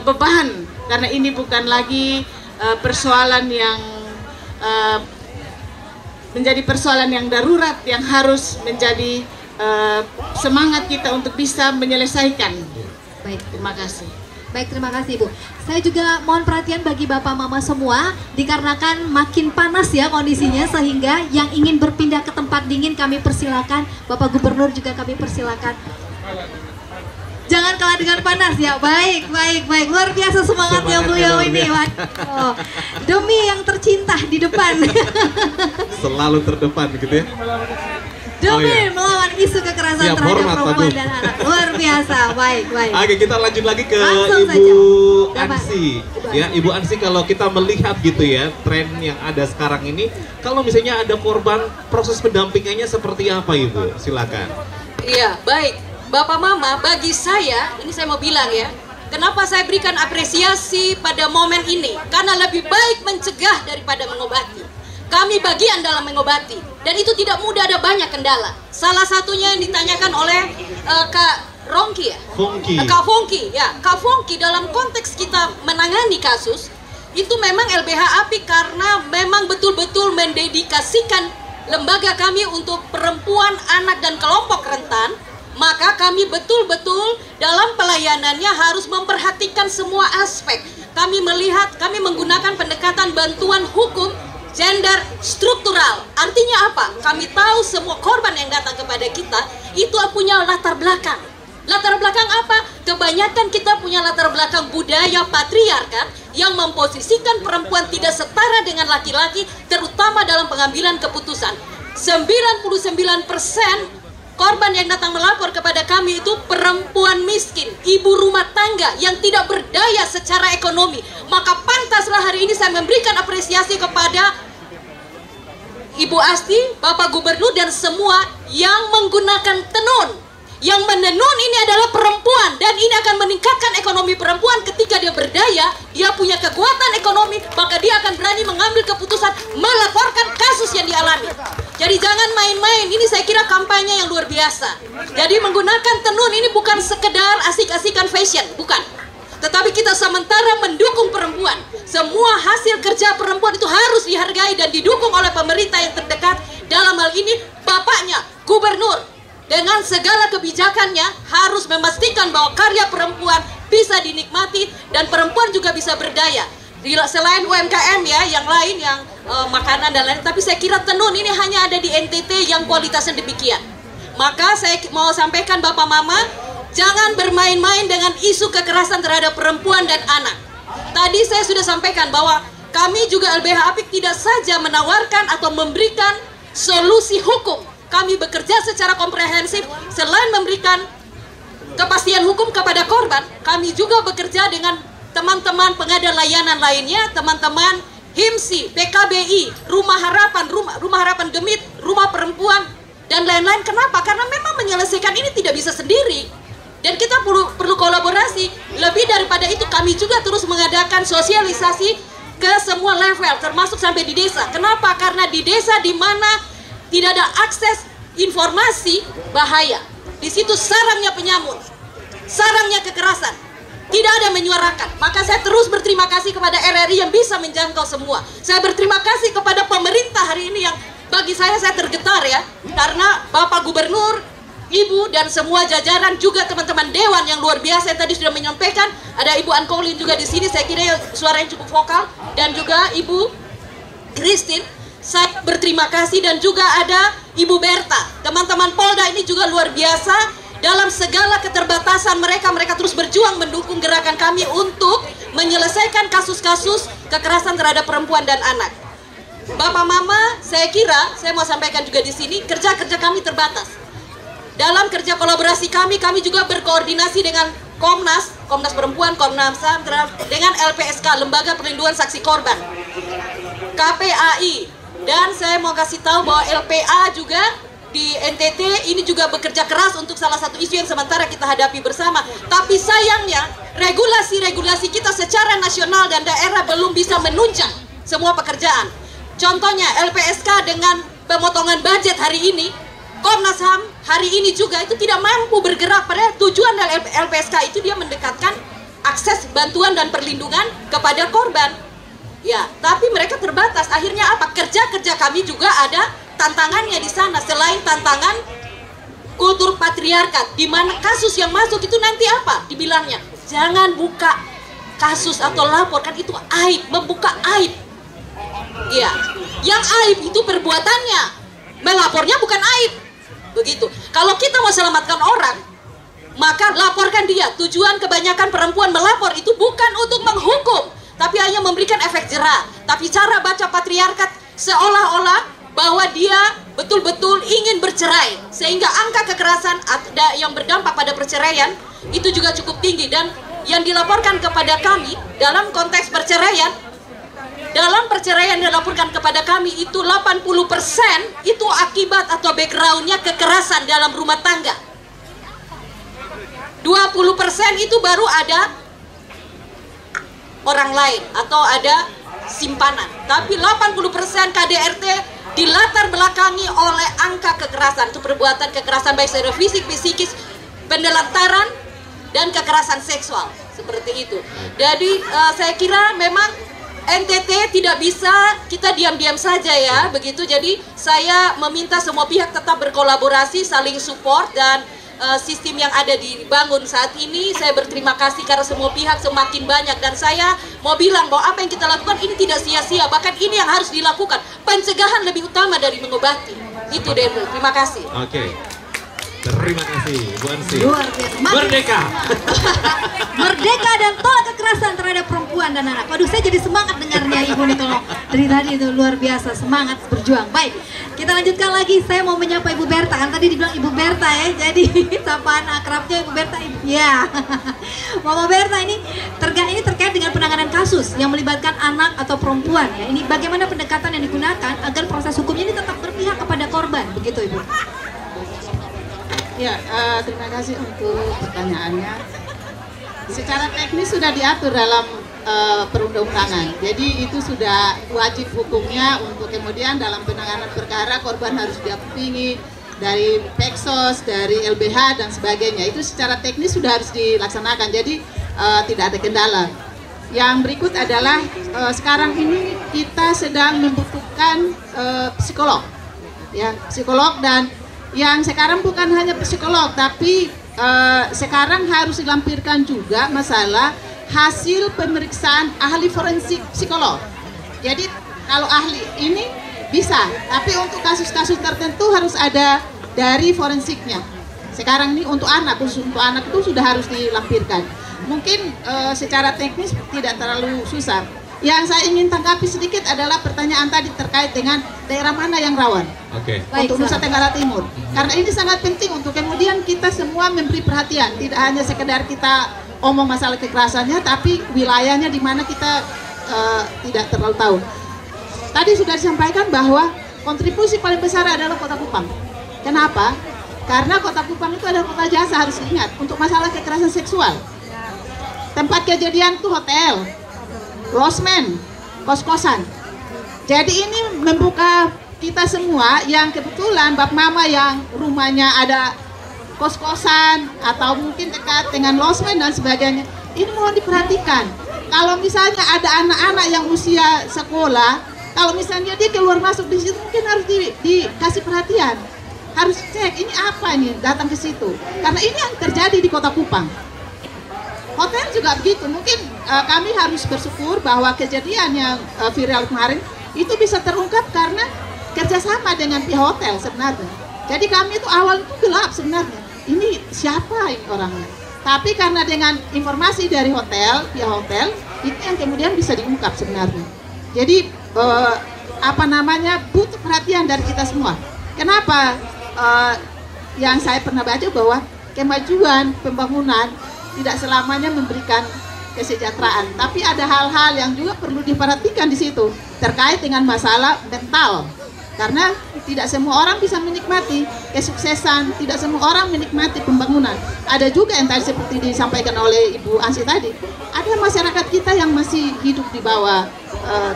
beban. Karena ini bukan lagi persoalan yang menjadi persoalan yang darurat, yang harus menjadi semangat kita untuk bisa menyelesaikan. Baik. Terima kasih. Baik, terima kasih Ibu. Saya juga mohon perhatian bagi Bapak Mama semua, dikarenakan makin panas ya kondisinya, sehingga yang ingin berpindah ke tempat dingin kami persilakan. Bapak Gubernur juga kami persilakan. Jangan kalah dengan panas ya. Baik, baik, baik. Luar biasa semangatnya beliau ini. Oh, demi yang tercinta di depan. Selalu terdepan gitu ya. Demi melawan isu kekerasan terhadap perempuan dan anak. Luar biasa, baik, baik. Oke, kita lanjut lagi ke Langsung Ibu saja. Ansi. Ya, Ibu Ansi, kalau kita melihat gitu ya, tren yang ada sekarang ini, kalau misalnya ada korban, proses pendampingannya seperti apa Ibu? Silakan. Iya, baik. Bapak Mama, bagi saya, ini saya mau bilang ya, kenapa saya berikan apresiasi pada momen ini? Karena lebih baik mencegah daripada mengobati. Kami bagian dalam mengobati, dan itu tidak mudah, ada banyak kendala. Salah satunya yang ditanyakan oleh Kak Rongki ya? Kak Fongki, ya. Kak Fongki, dalam konteks kita menangani kasus, itu memang LBH APIK karena memang betul-betul mendedikasikan lembaga kami untuk perempuan, anak, dan kelompok rentan, maka kami betul-betul dalam pelayanannya harus memperhatikan semua aspek. Kami melihat, kami menggunakan pendekatan bantuan hukum gender struktural. Artinya apa? Kami tahu semua korban yang datang kepada kita itu punya latar belakang. Latar belakang apa? Kebanyakan kita punya latar belakang budaya patriarkat yang memposisikan perempuan tidak setara dengan laki-laki, terutama dalam pengambilan keputusan. 99% korban yang datang melapor kepada kami itu perempuan miskin, ibu rumah tangga yang tidak berdaya secara ekonomi. Maka pantaslah hari ini saya memberikan apresiasi kepada Ibu Asti, Bapak Gubernur, dan semua yang menggunakan tenun. Yang menenun ini adalah perempuan, dan ini akan meningkatkan ekonomi perempuan. Ketika dia berdaya, dia punya kekuatan ekonomi, maka dia akan berani mengambil keputusan melaporkan kasus yang dialami. Jadi jangan main-main, ini saya kira kampanye yang luar biasa. Jadi menggunakan tenun ini bukan sekedar asik-asikan fashion, bukan. Tetapi kita sementara mendukung perempuan. Semua hasil kerja perempuan itu harus dihargai dan didukung oleh pemerintah yang terdekat. Dalam hal ini bapaknya, Gubernur, dengan segala kebijakannya harus memastikan bahwa karya perempuan bisa dinikmati dan perempuan juga bisa berdaya. Selain UMKM ya, yang lain yang makanan dan lain, tapi saya kira tenun ini hanya ada di NTT yang kualitasnya demikian. Maka saya mau sampaikan Bapak Mama, jangan bermain-main dengan isu kekerasan terhadap perempuan dan anak. Tadi saya sudah sampaikan bahwa kami juga LBH APIK tidak saja menawarkan atau memberikan solusi hukum. Kami bekerja secara komprehensif. Selain memberikan kepastian hukum kepada korban, kami juga bekerja dengan teman-teman pengadaan layanan lainnya, teman-teman HIMSI, PKBI, Rumah Harapan Gemit, Rumah Perempuan, dan lain-lain. Kenapa? Karena memang menyelesaikan ini tidak bisa sendiri. Dan kita perlu kolaborasi. Lebih daripada itu, kami juga terus mengadakan sosialisasi ke semua level, termasuk sampai di desa. Kenapa? Karena di desa di mana tidak ada akses informasi, bahaya. Di situ sarangnya penyamun, sarangnya kekerasan, tidak ada menyuarakan. Maka saya terus berterima kasih kepada RRI yang bisa menjangkau semua. Saya berterima kasih kepada pemerintah hari ini yang bagi saya tergetar ya, karena Bapak Gubernur, Ibu, dan semua jajaran, juga teman-teman Dewan yang luar biasa yang tadi sudah menyampaikan. Ada Ibu Ankolin juga di sini, saya kira suaranya cukup vokal, dan juga Ibu Christine. Saya berterima kasih, dan juga ada Ibu Berta. Teman-teman Polda ini juga luar biasa. Dalam segala keterbatasan mereka terus berjuang mendukung gerakan kami untuk menyelesaikan kasus-kasus kekerasan terhadap perempuan dan anak. Bapak Mama, saya kira, saya mau sampaikan juga di sini, kerja-kerja kami terbatas. Dalam kerja kolaborasi kami juga berkoordinasi dengan Komnas Perempuan, Komnas HAM, dengan LPSK, Lembaga Perlindungan Saksi Korban, KPAI, dan saya mau kasih tahu bahwa LPA juga di NTT ini juga bekerja keras untuk salah satu isu yang sementara kita hadapi bersama. Tapi sayangnya regulasi-regulasi kita secara nasional dan daerah belum bisa menunjang semua pekerjaan. Contohnya LPSK dengan pemotongan budget hari ini, Komnas HAM hari ini juga itu tidak mampu bergerak. Pada tujuan dari LPSK itu dia mendekatkan akses bantuan dan perlindungan kepada korban. Ya, tapi mereka terbatas. Akhirnya apa? Kerja-kerja kami juga ada tantangannya di sana. Selain tantangan kultur patriarkat, di mana kasus yang masuk itu nanti apa? Dibilangnya, jangan buka kasus atau laporkan, itu aib, membuka aib. Ya, yang aib itu perbuatannya, melapornya bukan aib. Begitu. Kalau kita mau selamatkan orang, maka laporkan dia. Tujuan kebanyakan perempuan melapor itu bukan untuk menghukum, tapi hanya memberikan efek jerah. Tapi cara baca patriarkat seolah-olah bahwa dia betul-betul ingin bercerai, sehingga angka kekerasan yang berdampak pada perceraian itu juga cukup tinggi. Dan yang dilaporkan kepada kami dalam konteks perceraian, dalam perceraian yang dilaporkan kepada kami itu 80% itu akibat atau backgroundnya kekerasan dalam rumah tangga. 20% itu baru ada orang lain atau ada simpanan. Tapi 80% KDRT dilatar belakangi oleh angka kekerasan. Itu perbuatan kekerasan baik secara fisik, psikis, penelantaran, dan kekerasan seksual. Seperti itu. Jadi saya kira memang NTT tidak bisa kita diam-diam saja ya, begitu. Jadi saya meminta semua pihak tetap berkolaborasi, saling support, dan sistem yang ada dibangun saat ini, saya berterima kasih karena semua pihak semakin banyak. Dan saya mau bilang bahwa apa yang kita lakukan ini tidak sia-sia, bahkan ini yang harus dilakukan. Pencegahan lebih utama dari mengobati. Itu deh, Bu. Terima kasih. Oke. Terima kasih, Bu Ansi. Luar biasa. Merdeka. Merdeka dan tolak kekerasan terhadap perempuan dan anak. Waduh, saya jadi semangat dengarnya Ibu nih kalau dari tadi itu luar biasa semangat berjuang. Baik, kita lanjutkan lagi. Saya mau menyapa Ibu Berta. Kan tadi dibilang Ibu Berta ya. Jadi sapaan akrabnya Ibu Berta. Ya. Mama Berta ini terkait dengan penanganan kasus yang melibatkan anak atau perempuan ya. Ini bagaimana pendekatan yang digunakan agar proses hukumnya ini tetap berpihak kepada korban. Begitu Ibu. Ya, terima kasih untuk pertanyaannya. Secara teknis sudah diatur dalam perundang-undangan. Jadi itu sudah wajib hukumnya untuk kemudian dalam penanganan perkara korban harus didampingi dari Peksos, dari LBH dan sebagainya. Itu secara teknis sudah harus dilaksanakan. Jadi tidak ada kendala. Yang berikut adalah sekarang ini kita sedang membutuhkan psikolog, ya, psikolog. Dan yang sekarang bukan hanya psikolog, tapi sekarang harus dilampirkan juga masalah hasil pemeriksaan ahli forensik psikolog. Jadi kalau ahli ini bisa, tapi untuk kasus-kasus tertentu harus ada dari forensiknya. Sekarang ini untuk anak, khusus untuk anak itu sudah harus dilampirkan. Mungkin secara teknis tidak terlalu susah. Yang saya ingin tanggapi sedikit adalah pertanyaan tadi terkait dengan daerah mana yang rawan. Oke. Untuk Nusa Tenggara Timur. Karena ini sangat penting untuk kemudian kita semua memberi perhatian. Tidak hanya sekedar kita omong masalah kekerasannya, tapi wilayahnya di mana kita tidak terlalu tahu. Tadi sudah disampaikan bahwa kontribusi paling besar adalah Kota Kupang. Kenapa? Karena Kota Kupang itu adalah kota jasa, harus diingat, untuk masalah kekerasan seksual. Tempat kejadian itu hotel, losmen, kos-kosan. Jadi ini membuka kita semua yang kebetulan bab mama yang rumahnya ada kos-kosan atau mungkin dekat dengan losmen dan sebagainya. Ini mohon diperhatikan. Kalau misalnya ada anak-anak yang usia sekolah, kalau misalnya dia keluar masuk di situ mungkin harus dikasih perhatian. Harus cek ini apa nih datang ke situ. Karena ini yang terjadi di Kota Kupang. Hotel juga begitu, mungkin kami harus bersyukur bahwa kejadian yang viral kemarin itu bisa terungkap karena kerjasama dengan pihak hotel sebenarnya. Jadi kami itu awal itu gelap sebenarnya, ini siapa ini orangnya. Tapi karena dengan informasi dari hotel, pihak hotel, itu yang kemudian bisa diungkap sebenarnya. Jadi butuh perhatian dari kita semua. Kenapa? Yang saya pernah baca bahwa kemajuan pembangunan tidak selamanya memberikan kesejahteraan, tapi ada hal-hal yang juga perlu diperhatikan di situ terkait dengan masalah mental. Karena tidak semua orang bisa menikmati kesuksesan, tidak semua orang menikmati pembangunan. Ada juga yang tadi seperti disampaikan oleh Ibu Ansi tadi, ada masyarakat kita yang masih hidup di bawah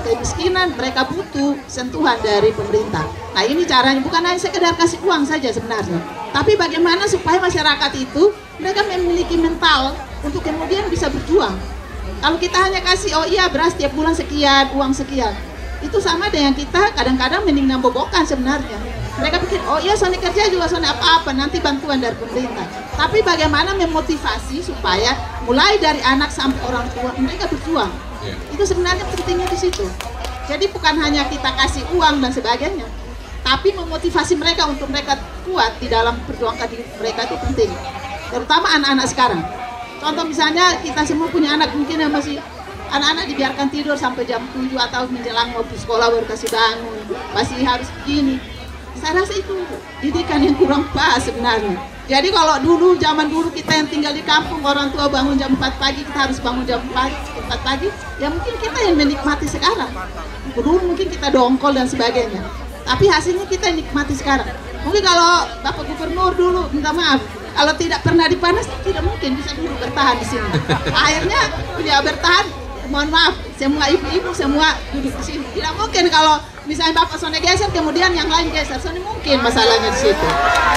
kemiskinan, mereka butuh sentuhan dari pemerintah. Nah ini caranya, bukan hanya sekedar kasih uang saja sebenarnya, tapi bagaimana supaya masyarakat itu mereka memiliki mental untuk kemudian bisa berjuang. Kalau kita hanya kasih, oh iya beras tiap bulan sekian, uang sekian, itu sama dengan kita kadang-kadang mending nambobokan sebenarnya. Mereka pikir, oh iya Sony kerja juga Sony apa-apa, nanti bantuan dari pemerintah. Tapi bagaimana memotivasi supaya mulai dari anak sampai orang tua mereka berjuang. Itu sebenarnya pentingnya di situ. Jadi bukan hanya kita kasih uang dan sebagainya, tapi memotivasi mereka untuk mereka kuat di dalam perjuangan diri mereka itu penting. Terutama anak-anak sekarang. Contoh misalnya kita semua punya anak mungkin yang masih anak-anak dibiarkan tidur sampai jam 7 atau menjelang mau ke sekolah baru kasih bangun, masih harus begini. Saya rasa itu didikan yang kurang pas sebenarnya. Jadi kalau dulu, zaman dulu kita yang tinggal di kampung, orang tua bangun jam 4 pagi, kita harus bangun jam 4 pagi, ya mungkin kita yang menikmati sekarang. Dulu mungkin kita dongkol dan sebagainya, tapi hasilnya kita nikmati sekarang. Mungkin kalau Bapak Gubernur dulu, minta maaf, kalau tidak pernah dipanas, tidak mungkin bisa dulu bertahan di sini. Akhirnya dia bertahan, mohon maaf, semua ibu-ibu semua duduk di sini. Tidak mungkin kalau misalnya Bapak Sony geser, kemudian yang lain geser, Sony mungkin masalahnya di situ.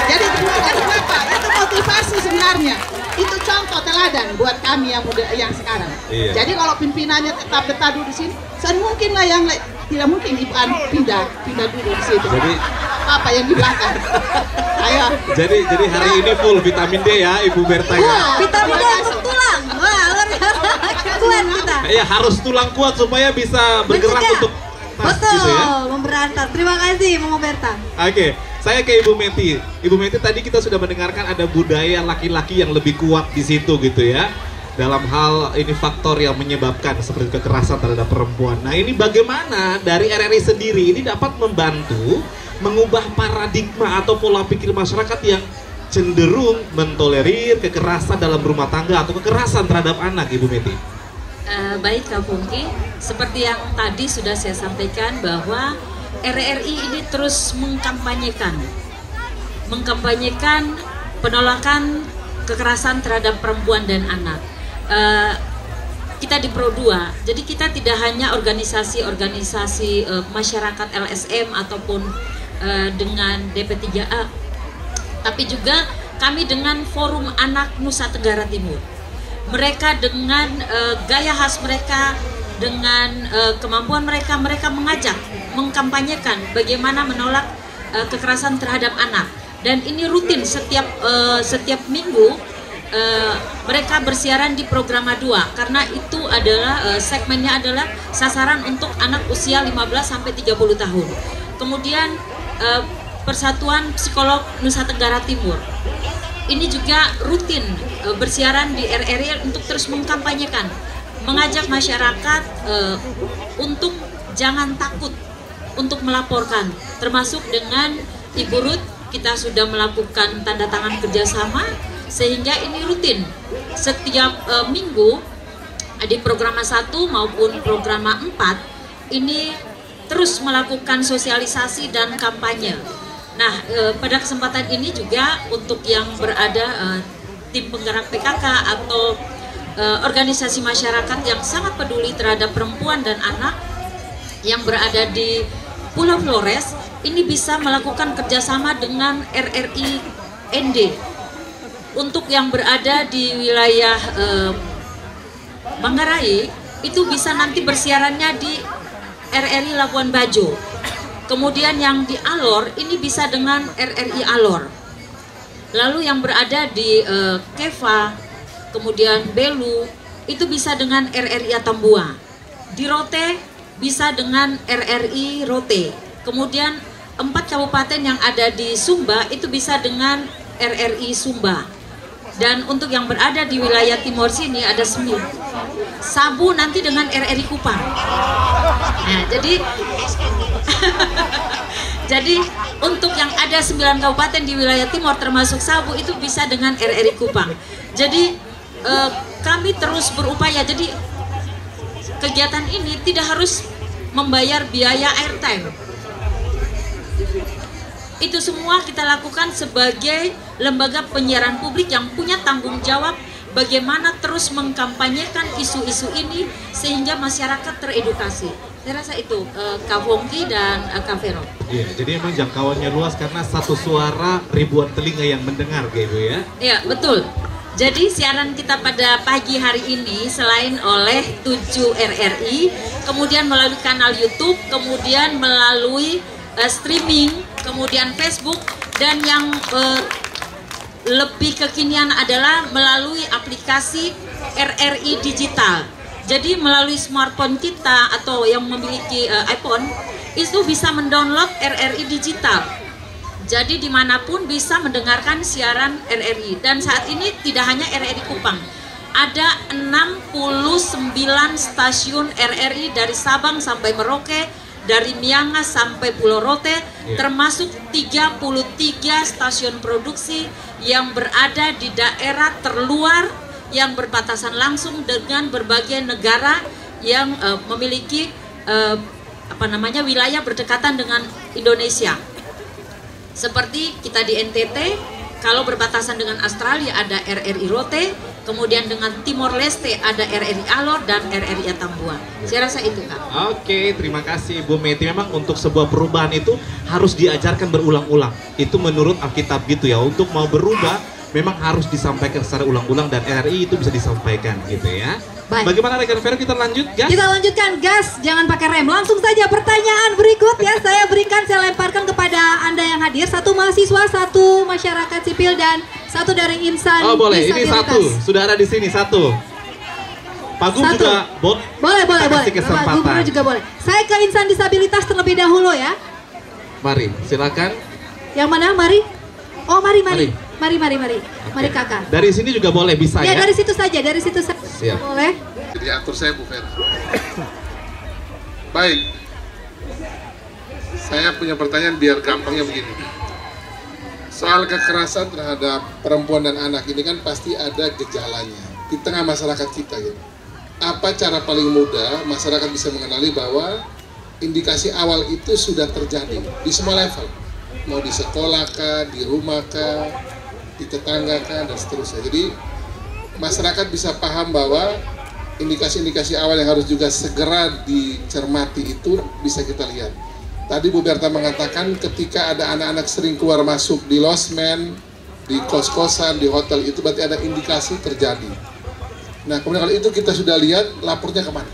Jadi itu kenapa? Itu motivasi sebenarnya. Itu contoh teladan buat kami yang muda, yang sekarang. Iya. Jadi kalau pimpinannya tetap betah duduk di sini, Sony mungkin lah yang tidak mungkin Ibu pindah duduk di situ. Jadi apa yang di belakang? Ayo. Jadi hari ini full vitamin D ya Ibu Berta ya. Wah, vitamin D untuk tulang. Wah, luar biasa. Kuat kita. Ya harus tulang kuat supaya bisa bergerak untuk tas betul, gitu ya. memberantas. Terima kasih Mama Berta. Oke, saya ke Ibu Meti. Ibu Meti, tadi kita sudah mendengarkan ada budaya laki-laki yang lebih kuat di situ gitu ya. Dalam hal ini faktor yang menyebabkan seperti kekerasan terhadap perempuan. Nah ini bagaimana dari RRI sendiri ini dapat membantu mengubah paradigma atau pola pikir masyarakat yang cenderung mentolerir kekerasan dalam rumah tangga atau kekerasan terhadap anak, Ibu Meti? Baik Kak Pungki, seperti yang tadi sudah saya sampaikan bahwa RRI ini terus mengkampanyekan penolakan kekerasan terhadap perempuan dan anak. Kita di Pro 2, jadi kita tidak hanya organisasi-organisasi masyarakat LSM ataupun dengan DP3A, tapi juga kami dengan Forum Anak Nusa Tenggara Timur. Mereka dengan gaya khas mereka, dengan kemampuan mereka mengajak, mengkampanyekan bagaimana menolak kekerasan terhadap anak. Dan ini rutin setiap minggu mereka bersiaran di Programa 2 karena itu adalah segmennya adalah sasaran untuk anak usia 15 sampai 30 tahun. Kemudian Persatuan Psikolog Nusa Tenggara Timur ini juga rutin bersiaran di RRI untuk terus mengkampanyekan, mengajak masyarakat untuk jangan takut untuk melaporkan, termasuk dengan Ibu Ruth kita sudah melakukan tanda tangan kerjasama sehingga ini rutin setiap minggu di Programa 1 maupun Programa 4 ini terus melakukan sosialisasi dan kampanye. Nah, pada kesempatan ini juga untuk yang berada tim penggerak PKK atau organisasi masyarakat yang sangat peduli terhadap perempuan dan anak yang berada di Pulau Flores, ini bisa melakukan kerjasama dengan RRI ND. Untuk yang berada di wilayah Manggarai, itu bisa nanti bersiarannya di RRI Labuan Bajo. Kemudian yang di Alor ini bisa dengan RRI Alor. Lalu yang berada di Keva, kemudian Belu itu bisa dengan RRI Atambua. Di Rote bisa dengan RRI Rote. Kemudian 4 kabupaten yang ada di Sumba itu bisa dengan RRI Sumba. Dan untuk yang berada di wilayah timur sini ada 9. Sabu nanti dengan RRI Kupang. Nah, jadi untuk yang ada 9 kabupaten di wilayah timur termasuk Sabu itu bisa dengan RRI Kupang. Jadi kami terus berupaya. Jadi kegiatan ini tidak harus membayar biaya airtime. Itu semua kita lakukan sebagai lembaga penyiaran publik yang punya tanggung jawab bagaimana terus mengkampanyekan isu-isu ini sehingga masyarakat teredukasi. Saya rasa itu Kak Wongki dan Kak Vero. Iya, jadi memang jangkauannya luas karena satu suara ribuan telinga yang mendengar, Ibu ya. Iya, betul. Jadi siaran kita pada pagi hari ini selain oleh 7 RRI, kemudian melalui kanal YouTube, kemudian melalui streaming, kemudian Facebook, dan yang lebih kekinian adalah melalui aplikasi RRI Digital. Jadi melalui smartphone kita atau yang memiliki iPhone itu bisa mendownload RRI Digital. Jadi dimanapun bisa mendengarkan siaran RRI. Dan saat ini tidak hanya RRI Kupang, ada 69 stasiun RRI dari Sabang sampai Merauke, dari Miangas sampai Pulau Rote, termasuk 33 stasiun produksi yang berada di daerah terluar yang berbatasan langsung dengan berbagai negara yang memiliki wilayah berdekatan dengan Indonesia. Seperti kita di NTT, kalau berbatasan dengan Australia ada RRI Rote, kemudian dengan Timor Leste ada RRI Alor dan RRI Atambua. Saya rasa itu, Kak. Oke, terima kasih Bu Meti. Memang untuk sebuah perubahan itu harus diajarkan berulang-ulang. Itu menurut Alkitab gitu ya. Untuk mau berubah memang harus disampaikan secara ulang-ulang dan RRI itu bisa disampaikan gitu ya. Baik. Bagaimana rekan Vero, kita lanjut gas? Kita lanjutkan gas, jangan pakai rem. Langsung saja pertanyaan berikut ya. Saya lemparkan kepada Anda yang hadir. Satu mahasiswa, satu masyarakat sipil, dan satu dari insan. Oh boleh, ini disabilitas. satu. Sudah ada di sini satu. Pak Gub juga boleh. kasih kesempatan. Pak Gubernur juga boleh. Saya ke insan disabilitas terlebih dahulu ya. Mari, silakan. Yang mana? Mari. Oh mari. Mari Kakak. Dari sini juga boleh, bisa ya? Ya dari situ saja. Siap. Boleh. Jadi atur saya Bu Vera. Baik. Saya punya pertanyaan biar gampangnya begini. Soal kekerasan terhadap perempuan dan anak ini kan pasti ada gejalanya di tengah masyarakat kita gitu. Apa cara paling mudah masyarakat bisa mengenali bahwa indikasi awal itu sudah terjadi di semua level? Mau di sekolah kah, di rumah kah, di tetangga kah, dan seterusnya. Jadi masyarakat bisa paham bahwa indikasi-indikasi awal yang harus juga segera dicermati itu bisa kita lihat. Tadi Bu Berta mengatakan ketika ada anak-anak sering keluar masuk di losmen, di kos-kosan, di hotel, itu berarti ada indikasi terjadi. Nah kemudian kalau itu kita sudah lihat, lapornya kemana?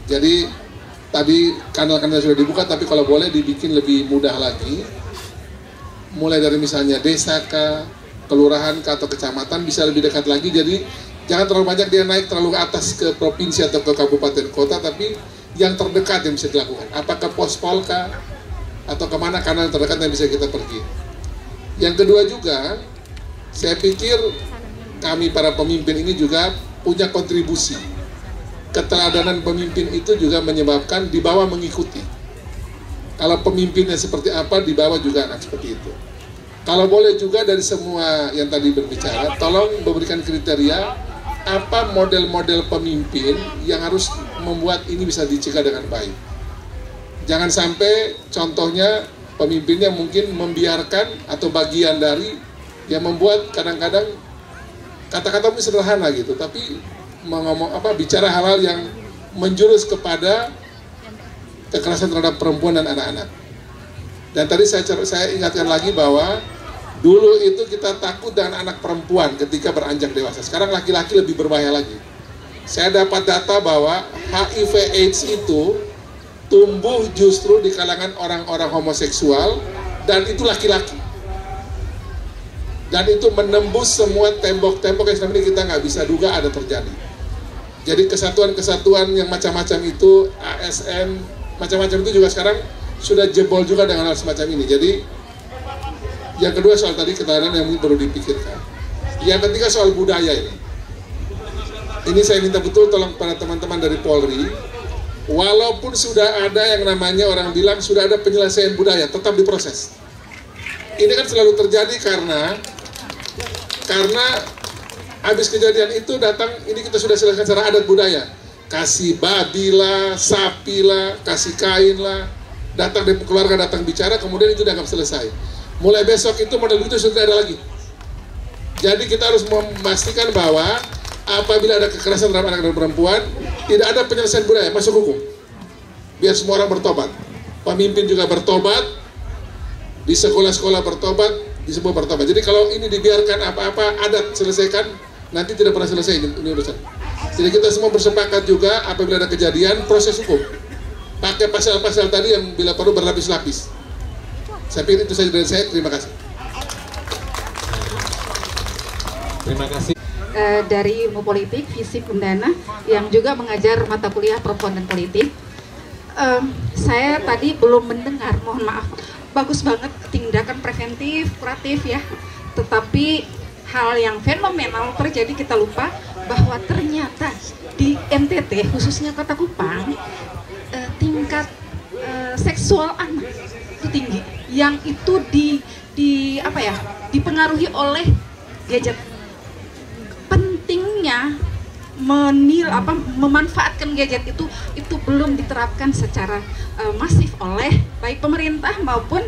Jadi tadi kanal-kanal sudah dibuka, tapi kalau boleh dibikin lebih mudah lagi. Mulai dari misalnya desa kah, kelurahan kah, atau kecamatan, bisa lebih dekat lagi. Jadi jangan terlalu banyak dia naik terlalu ke atas ke provinsi atau ke kabupaten kota, tapi yang terdekat yang bisa dilakukan. Apakah pospol kah, atau kemana kanal terdekat yang bisa kita pergi. Yang kedua juga, saya pikir kami para pemimpin ini juga punya kontribusi. Keteladanan pemimpin itu juga menyebabkan di bawah mengikuti. Kalau pemimpinnya seperti apa, di bawah juga akan seperti itu. Kalau boleh juga dari semua yang tadi berbicara, tolong memberikan kriteria apa model-model pemimpin yang harus membuat ini bisa dicegah dengan baik. Jangan sampai contohnya pemimpinnya mungkin membiarkan atau bagian dari yang membuat kadang-kadang kata-kata mungkin sederhana gitu, tapi bicara hal-hal yang menjurus kepada kekerasan terhadap perempuan dan anak-anak. Dan tadi saya ingatkan lagi bahwa dulu itu kita takut dengan anak perempuan ketika beranjak dewasa. Sekarang laki-laki lebih berbahaya lagi. Saya dapat data bahwa HIV AIDS itu tumbuh justru di kalangan orang-orang homoseksual, dan itu laki-laki. Dan itu menembus semua tembok-tembok yang selama ini kita nggak bisa duga ada terjadi. Jadi kesatuan-kesatuan yang macam-macam itu, ASN, macam-macam itu juga sekarang sudah jebol juga dengan hal semacam ini. Jadi yang kedua soal tadi keteladanan yang perlu dipikirkan. Yang ketiga soal budaya ini. Ini saya minta betul tolong para teman-teman dari Polri, walaupun sudah ada yang namanya orang bilang sudah ada penyelesaian budaya, tetap diproses. Ini kan selalu terjadi karena habis kejadian itu datang, ini kita sudah selesaikan secara adat budaya. Kasih babi lah, sapi lah, kasih kain lah, datang dari keluarga, datang bicara, kemudian itu dianggap selesai. Mulai besok itu model itu sudah tidak ada lagi. Jadi kita harus memastikan bahwa apabila ada kekerasan terhadap anak dan perempuan, tidak ada penyelesaian budaya, masuk hukum. Biar semua orang bertobat. Pemimpin juga bertobat, di sekolah-sekolah bertobat, di semua bertobat. Jadi kalau ini dibiarkan apa-apa adat selesaikan, nanti tidak pernah selesai ini urusan. Jadi kita semua bersepakat juga apabila ada kejadian, proses hukum. Pakai pasal-pasal tadi yang bila perlu berlapis-lapis. Saya pikir itu saja dari saya, terima kasih. Terima kasih. Dari Ilmu Politik, Fisip Undana, yang juga mengajar mata kuliah Perempuan dan Politik. Saya tadi belum mendengar, mohon maaf, bagus banget tindakan preventif, kuratif ya. Tetapi hal yang fenomenal terjadi, kita lupa bahwa ternyata di NTT, khususnya Kota Kupang, tingkat seksual anak itu tinggi, yang itu dipengaruhi oleh gadget. Pentingnya memanfaatkan gadget itu belum diterapkan secara masif oleh baik pemerintah maupun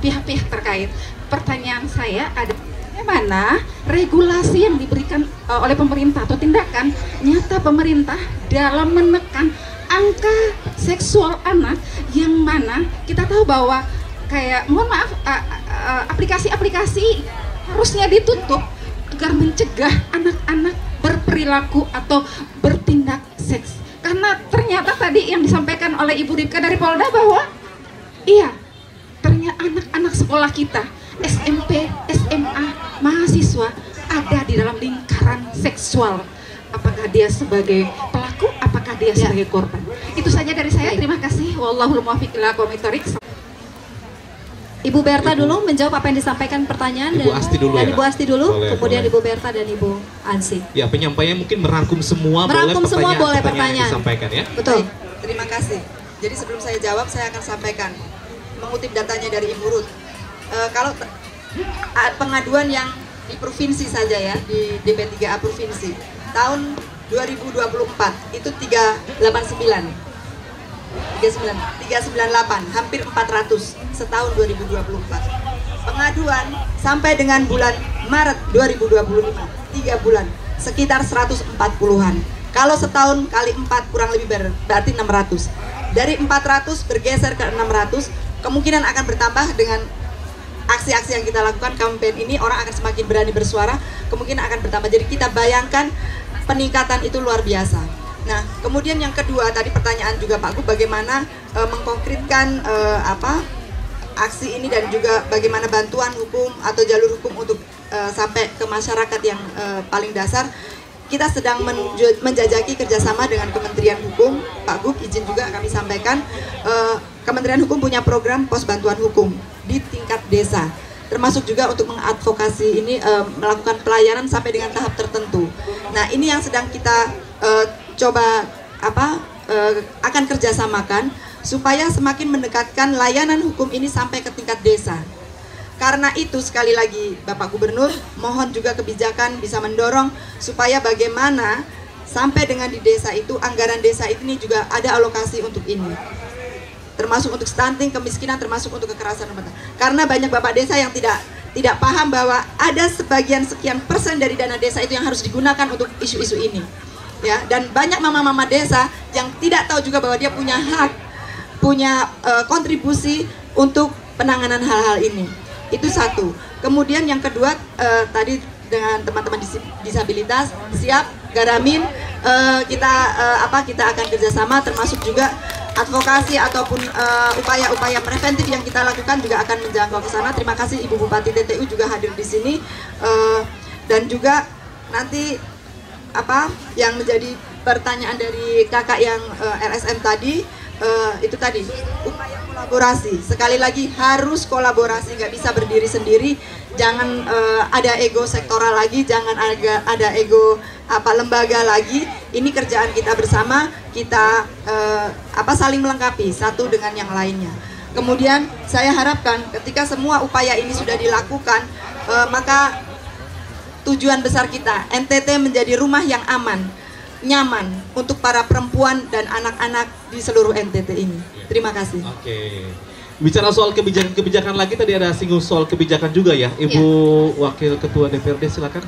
pihak-pihak terkait. Pertanyaan saya ada, bagaimana regulasi yang diberikan oleh pemerintah atau tindakan nyata pemerintah dalam menekan angka seksual anak, yang mana kita tahu bahwa kayak, mohon maaf, aplikasi-aplikasi harusnya ditutup agar mencegah anak-anak berperilaku atau bertindak seks. Karena ternyata tadi yang disampaikan oleh Ibu Ripka dari Polda bahwa iya, ternyata anak-anak sekolah kita, SMP, SMA, mahasiswa ada di dalam lingkaran seksual. Apakah dia sebagai pelaku, apakah dia sebagai korban? Itu saja dari saya, terima kasih. Wallahul muwaffiq ila aqwamit thoriq. Ibu Berta dulu menjawab apa yang disampaikan pertanyaan, Ibu Asti dulu ya. Ibu Asti dulu, Boleh, kemudian boleh. Ibu Berta dan Ibu Ansi. Ya, penyampaian mungkin merangkum semua, boleh pertanyaan disampaikan ya. Betul. Terima kasih. Jadi sebelum saya jawab, saya akan sampaikan, mengutip datanya dari Ibu Ruth. Kalau pengaduan yang di provinsi saja ya, di DP3A provinsi, tahun 2024 itu 398, hampir 400 setahun 2024. Pengaduan sampai dengan bulan Maret 2025, 3 bulan, sekitar 140-an. Kalau setahun kali 4 kurang lebih berarti 600. Dari 400 bergeser ke 600, kemungkinan akan bertambah dengan aksi-aksi yang kita lakukan, campaign ini, orang akan semakin berani bersuara, kemungkinan akan bertambah. Jadi kita bayangkan peningkatan itu luar biasa. Nah, kemudian yang kedua tadi pertanyaan juga Pak Gub, bagaimana mengkonkretkan aksi ini dan juga bagaimana bantuan hukum atau jalur hukum untuk sampai ke masyarakat yang paling dasar. Kita sedang menjajaki kerjasama dengan Kementerian Hukum. Pak Gub, izin juga kami sampaikan, Kementerian Hukum punya program pos bantuan hukum di tingkat desa, termasuk juga untuk mengadvokasi ini, melakukan pelayanan sampai dengan tahap tertentu. Nah, ini yang sedang kita coba akan kerjasamakan supaya semakin mendekatkan layanan hukum ini sampai ke tingkat desa. Karena itu sekali lagi Bapak Gubernur mohon juga kebijakan bisa mendorong supaya bagaimana sampai dengan di desa itu, anggaran desa ini juga ada alokasi untuk ini, termasuk untuk stunting, kemiskinan, termasuk untuk kekerasan remaja. Karena banyak bapak desa yang tidak paham bahwa ada sebagian sekian persen dari dana desa itu yang harus digunakan untuk isu-isu ini. Ya, dan banyak mama-mama desa yang tidak tahu juga bahwa dia punya hak, punya kontribusi untuk penanganan hal-hal ini. Itu satu. Kemudian yang kedua, tadi dengan teman-teman disabilitas, siap Garamin, kita akan kerjasama, termasuk juga advokasi ataupun upaya-upaya preventif yang kita lakukan juga akan menjangkau ke sana. Terima kasih Ibu Bupati TTU juga hadir di sini, dan juga nanti yang menjadi pertanyaan dari kakak yang LSM tadi, itu tadi upaya kolaborasi. Sekali lagi harus kolaborasi, nggak bisa berdiri sendiri. Jangan ada ego sektoral lagi, jangan ada ego lembaga lagi. Ini kerjaan kita bersama, kita saling melengkapi satu dengan yang lainnya. Kemudian saya harapkan ketika semua upaya ini sudah dilakukan, maka tujuan besar kita NTT menjadi rumah yang aman. nyaman untuk para perempuan dan anak-anak di seluruh NTT ini. Terima kasih. Oke. Bicara soal kebijakan-kebijakan lagi, tadi ada singgung soal kebijakan juga ya, Ibu Wakil Ketua DPRD, silakan.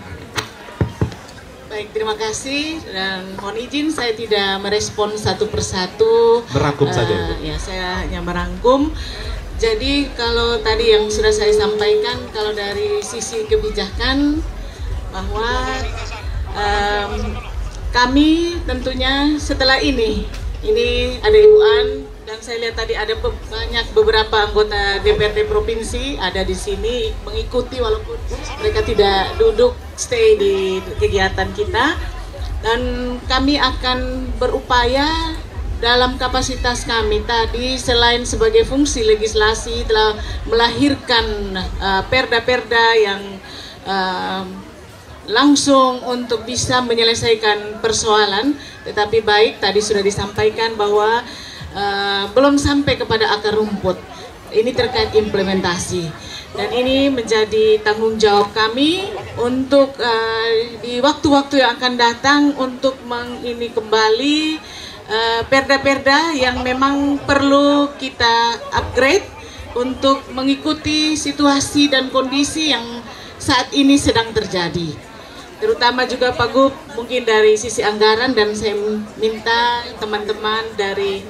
Baik, terima kasih dan mohon izin saya tidak merespon satu persatu. Merangkum saja, Ibu. Ya, saya hanya merangkum. Jadi kalau tadi yang sudah saya sampaikan, kalau dari sisi kebijakan bahwa kami tentunya setelah ini ada Ibu An dan saya lihat tadi ada beberapa anggota DPRD provinsi ada di sini mengikuti walaupun mereka tidak duduk stay di kegiatan kita, dan kami akan berupaya dalam kapasitas kami tadi selain sebagai fungsi legislasi telah melahirkan perda-perda yang langsung untuk bisa menyelesaikan persoalan, tetapi baik tadi sudah disampaikan bahwa belum sampai kepada akar rumput. Ini terkait implementasi dan ini menjadi tanggung jawab kami untuk di waktu-waktu yang akan datang untuk kembali perda-perda yang memang perlu kita upgrade untuk mengikuti situasi dan kondisi yang saat ini sedang terjadi. Terutama juga Pak Gub mungkin dari sisi anggaran, dan saya minta teman-teman dari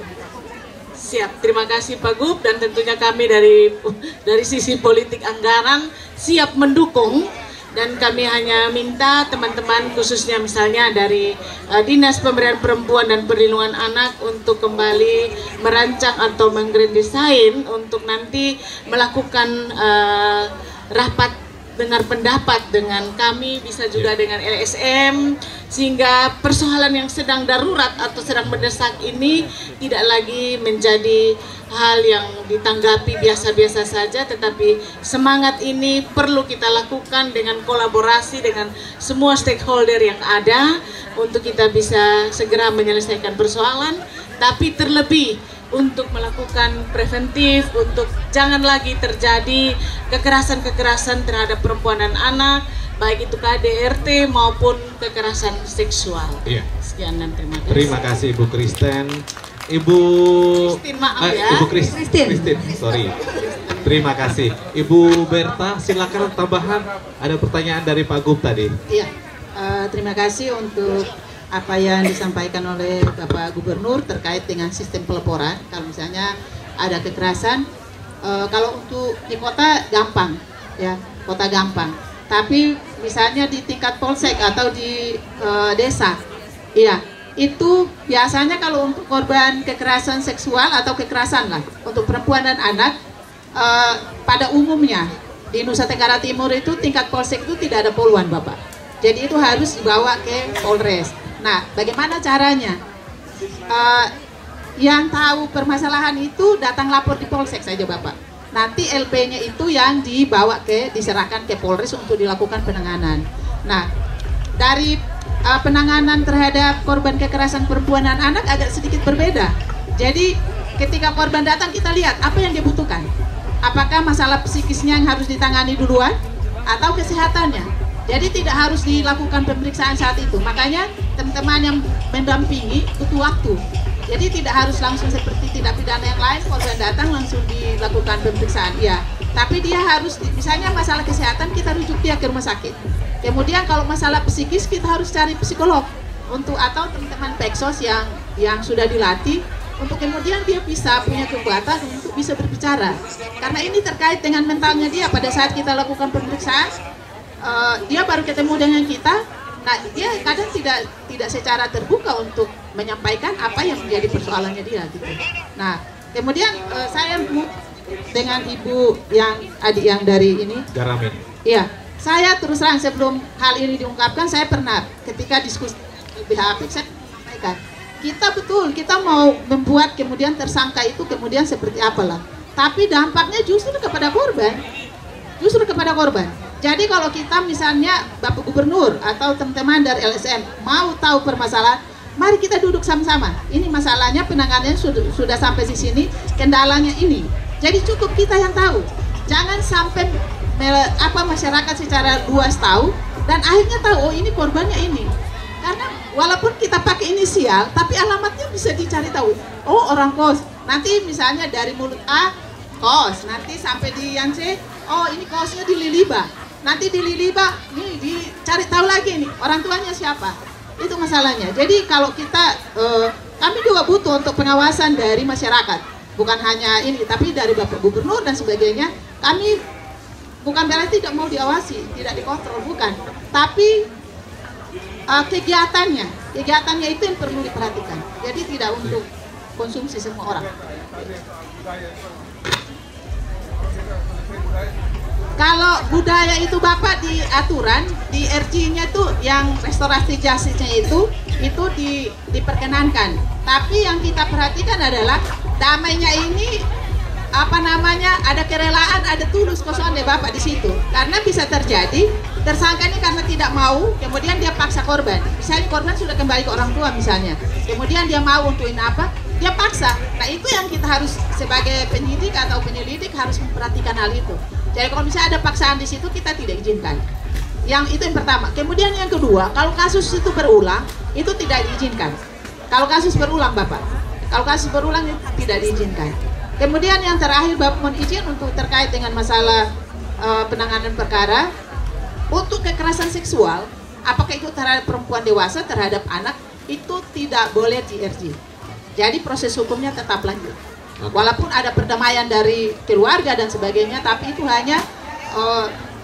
terima kasih Pak Gub, dan tentunya kami dari sisi politik anggaran siap mendukung, dan kami hanya minta teman-teman khususnya misalnya dari Dinas Pemberdayaan Perempuan dan Perlindungan Anak untuk kembali merancang atau meng-grand design untuk nanti melakukan rapat dengar pendapat dengan kami, bisa juga dengan LSM, sehingga persoalan yang sedang darurat atau sedang mendesak ini tidak lagi menjadi hal yang ditanggapi biasa-biasa saja, tetapi semangat ini perlu kita lakukan dengan kolaborasi dengan semua stakeholder yang ada untuk kita bisa segera menyelesaikan persoalan, tapi terlebih untuk melakukan preventif, untuk jangan lagi terjadi kekerasan-kekerasan terhadap perempuan dan anak, baik itu KDRT maupun kekerasan seksual. Iya. Sekian dan terima kasih. Terima kasih Ibu Kristen. Ibu Christine, maaf ya. Ibu Christine, sorry. Terima kasih. Ibu Berta, silakan tambahan. Ada pertanyaan dari Pak Gub tadi. Iya, terima kasih untuk apa yang disampaikan oleh Bapak Gubernur terkait dengan sistem pelaporan. Kalau misalnya ada kekerasan, kalau untuk di kota gampang, ya kota gampang. Tapi misalnya di tingkat polsek atau di desa, iya itu biasanya kalau untuk korban kekerasan seksual atau kekerasan lah untuk perempuan dan anak, pada umumnya di Nusa Tenggara Timur itu tingkat polsek itu tidak ada poluan Bapak. Jadi itu harus dibawa ke Polres. Nah, bagaimana caranya? Yang tahu permasalahan itu datang lapor di Polsek saja Bapak. Nanti LP-nya itu yang diserahkan ke Polres untuk dilakukan penanganan. Nah, dari penanganan terhadap korban kekerasan perempuan dan anak agak sedikit berbeda. Jadi ketika korban datang kita lihat apa yang dia butuhkan. Apakah masalah psikisnya yang harus ditangani duluan atau kesehatannya. Jadi tidak harus dilakukan pemeriksaan saat itu. Makanya teman-teman yang mendampingi butuh waktu. Jadi tidak harus langsung seperti tindak pidana yang lain, korban datang langsung dilakukan pemeriksaan. Ya, tapi dia harus, misalnya masalah kesehatan kita rujuk dia ke rumah sakit. Kemudian kalau masalah psikis kita harus cari psikolog atau teman-teman Peksos yang sudah dilatih untuk kemudian dia bisa punya kekuatan untuk bisa berbicara. Karena ini terkait dengan mentalnya dia pada saat kita lakukan pemeriksaan. Dia baru ketemu dengan kita, nah dia kadang tidak secara terbuka untuk menyampaikan apa yang menjadi persoalannya dia gitu. Nah kemudian saya dengan ibu yang dari ini Garamin. Iya, saya terus terang sebelum hal ini diungkapkan, saya pernah ketika diskusi di BHP saya sampaikan kita mau membuat kemudian tersangka itu kemudian seperti apalah, tapi dampaknya justru kepada korban. Jadi kalau kita misalnya Bapak Gubernur atau teman-teman dari LSM mau tahu permasalahan, mari kita duduk sama-sama. Ini masalahnya penanganannya sudah sampai di sini, kendalanya ini. Jadi cukup kita yang tahu. Jangan sampai masyarakat secara luas tahu dan akhirnya tahu oh ini korbannya ini. Karena walaupun kita pakai inisial, tapi alamatnya bisa dicari tahu. Oh, orang kos. Nanti misalnya dari mulut A, kos. Nanti sampai di yang C, oh ini kosnya di Liliba. Nanti di Liliba, nih dicari tahu lagi nih, orang tuanya siapa. Itu masalahnya. Jadi kalau kita, kami juga butuh untuk pengawasan dari masyarakat. Bukan hanya ini, tapi dari Bapak Gubernur dan sebagainya. Kami bukan berarti tidak mau diawasi, tidak dikontrol, bukan. Tapi kegiatannya itu yang perlu diperhatikan. Jadi tidak untuk konsumsi semua orang. Kalau budaya itu Bapak di aturan di RJ-nya tuh yang restorasi justice-nya itu diperkenankan. Tapi yang kita perhatikan adalah damainya ini ada kerelaan, ada tulus kosongan deh Bapak di situ. Karena bisa terjadi tersangka ini karena tidak mau, kemudian dia paksa korban. Misalnya korban sudah kembali ke orang tua misalnya, kemudian dia mau untukin apa, dia paksa. Nah itu yang kita harus sebagai penyidik atau penyelidik harus memperhatikan hal itu. Jadi kalau misalnya ada paksaan di situ kita tidak izinkan. Yang itu yang pertama. Kemudian yang kedua, kalau kasus itu berulang, itu tidak diizinkan. Kalau kasus berulang Bapak, kalau kasus berulang itu tidak diizinkan. Kemudian yang terakhir Bapak mohon izin untuk terkait dengan masalah penanganan perkara untuk kekerasan seksual, apakah itu terhadap perempuan dewasa, terhadap anak, itu tidak boleh di-RJ. Jadi proses hukumnya tetap lanjut. Walaupun ada perdamaian dari keluarga dan sebagainya, tapi itu hanya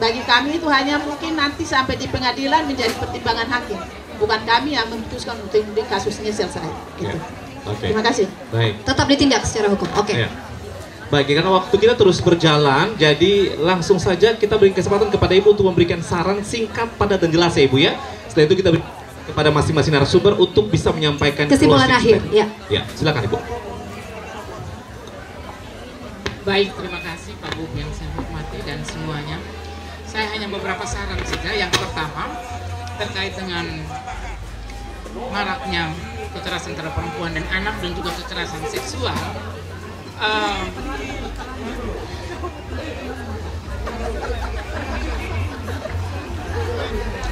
bagi kami itu hanya mungkin nanti sampai di pengadilan menjadi pertimbangan hakim. Bukan kami yang memutuskan untuk kasusnya selesai. Gitu. Okay. Terima kasih. Baik. Tetap ditindak secara hukum. Oke. Ya. Baik, karena waktu kita terus berjalan, jadi langsung saja kita beri kesempatan kepada Ibu untuk memberikan saran singkat, padat dan jelas ya Ibu ya. Setelah itu kita beri kepada masing-masing narasumber untuk bisa menyampaikan kesimpulan akhir. Ya. Ya, silakan Ibu. Baik, terima kasih Pak Bu yang saya hormati dan semuanya. Saya hanya beberapa saran saja. Yang pertama terkait dengan maraknya kekerasan terhadap perempuan dan anak dan juga kekerasan seksual.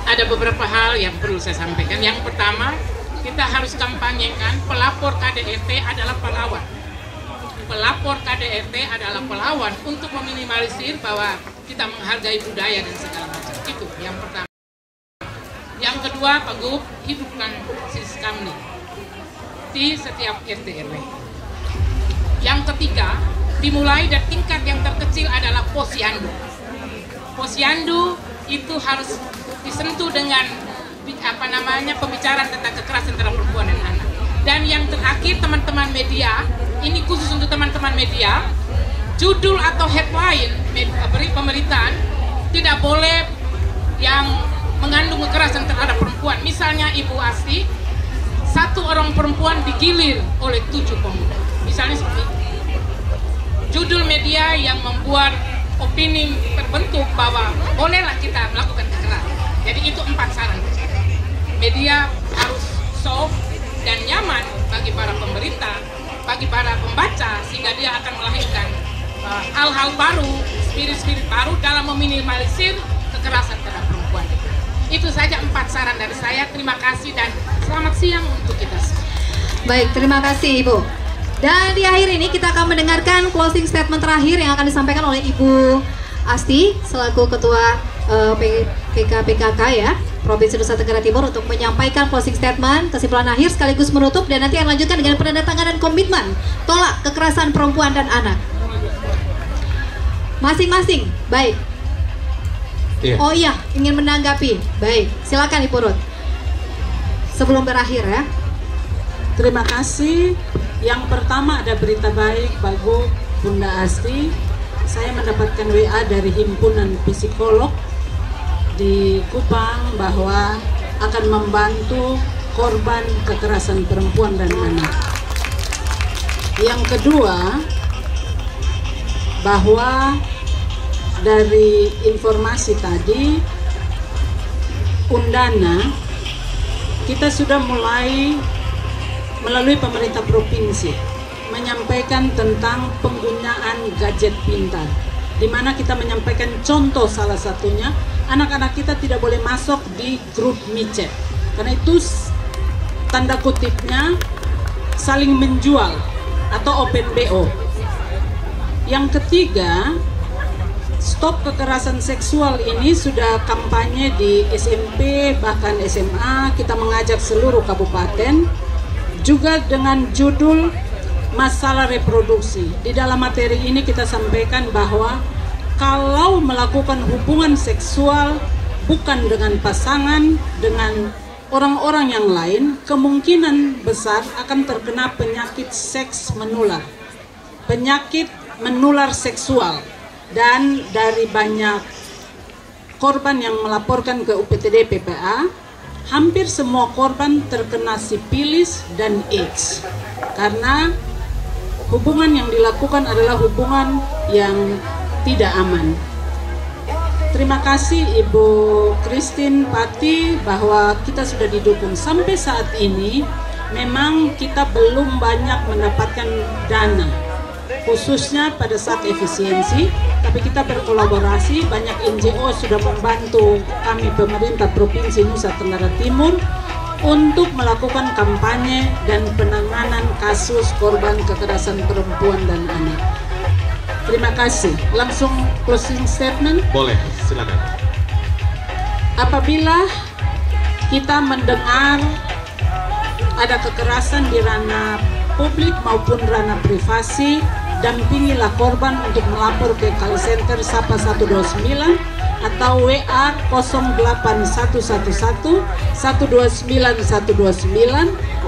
Ada beberapa hal yang perlu saya sampaikan. Yang pertama, kita harus kampanyekan pelapor KDRT adalah pahlawan. Pelapor KDRT adalah pahlawan untuk meminimalisir bahwa kita menghargai budaya dan segala macam. Itu yang pertama. Yang kedua, Pak Gub, hidupkan Siskamni di setiap RT RW. Yang ketiga, dimulai dari tingkat yang terkecil adalah posyandu. Posyandu itu harus disentuh dengan pembicaraan tentang kekerasan terhadap perempuan dan anak. Dan yang terakhir, teman-teman media, ini khusus untuk teman-teman media, judul atau headline pemberitaan tidak boleh yang mengandung kekerasan terhadap perempuan. Misalnya Ibu Asti, 1 orang perempuan digilir oleh 7 pemuda. Misalnya seperti itu. Judul media yang membuat opini terbentuk bahwa bolehlah kita melakukan kekerasan. Jadi itu 4 saran. Media harus soft dan nyaman bagi para pemberita, bagi para pembaca, sehingga dia akan melahirkan hal-hal baru, spirit-spirit baru dalam meminimalisir kekerasan terhadap perempuan. Itu saja 4 saran dari saya. Terima kasih dan selamat siang untuk kita semua. Baik, terima kasih Ibu. Dan di akhir ini kita akan mendengarkan closing statement terakhir yang akan disampaikan oleh Ibu Asti selaku Ketua PKK ya, Provinsi Nusa Tenggara Timur, untuk menyampaikan closing statement, kesimpulan akhir sekaligus menutup, dan nanti akan lanjutkan dengan penandatanganan komitmen tolak kekerasan perempuan dan anak. Masing-masing, baik. Iya. Oh iya, ingin menanggapi. Baik, silakan Ibu Ruth. Sebelum berakhir ya. Terima kasih. Yang pertama ada berita baik, Pak Gub, Bunda Asti. Saya mendapatkan WA dari himpunan psikolog di Kupang bahwa akan membantu korban kekerasan perempuan dan anak. Yang kedua, bahwa dari informasi tadi, Undana kita sudah mulai melalui pemerintah provinsi menyampaikan tentang penggunaan gadget pintar, di mana kita menyampaikan contoh salah satunya, anak-anak kita tidak boleh masuk di grup micet, karena itu tanda kutipnya saling menjual atau open BO. Yang ketiga, stop kekerasan seksual ini sudah kampanye di SMP bahkan SMA. Kita mengajak seluruh kabupaten juga dengan judul masalah reproduksi. Di dalam materi ini kita sampaikan bahwa kalau melakukan hubungan seksual bukan dengan pasangan, dengan orang-orang yang lain, kemungkinan besar akan terkena penyakit seks menular, penyakit menular seksual. Dan dari banyak korban yang melaporkan ke UPTD PPA, hampir semua korban terkena sifilis dan AIDS karena hubungan yang dilakukan adalah hubungan yang tidak aman. Terima kasih Ibu Christine Pati bahwa kita sudah didukung. Sampai saat ini memang kita belum banyak mendapatkan dana, khususnya pada saat efisiensi, tapi kita berkolaborasi, banyak NGO sudah membantu kami pemerintah Provinsi Nusa Tenggara Timur untuk melakukan kampanye dan penanganan kasus korban kekerasan perempuan dan anak. Terima kasih. Langsung closing statement? Boleh, silakan. Apabila kita mendengar ada kekerasan di ranah publik maupun ranah privasi, dampingilah korban untuk melapor ke call center SAPA 129 atau WA 08111 129 129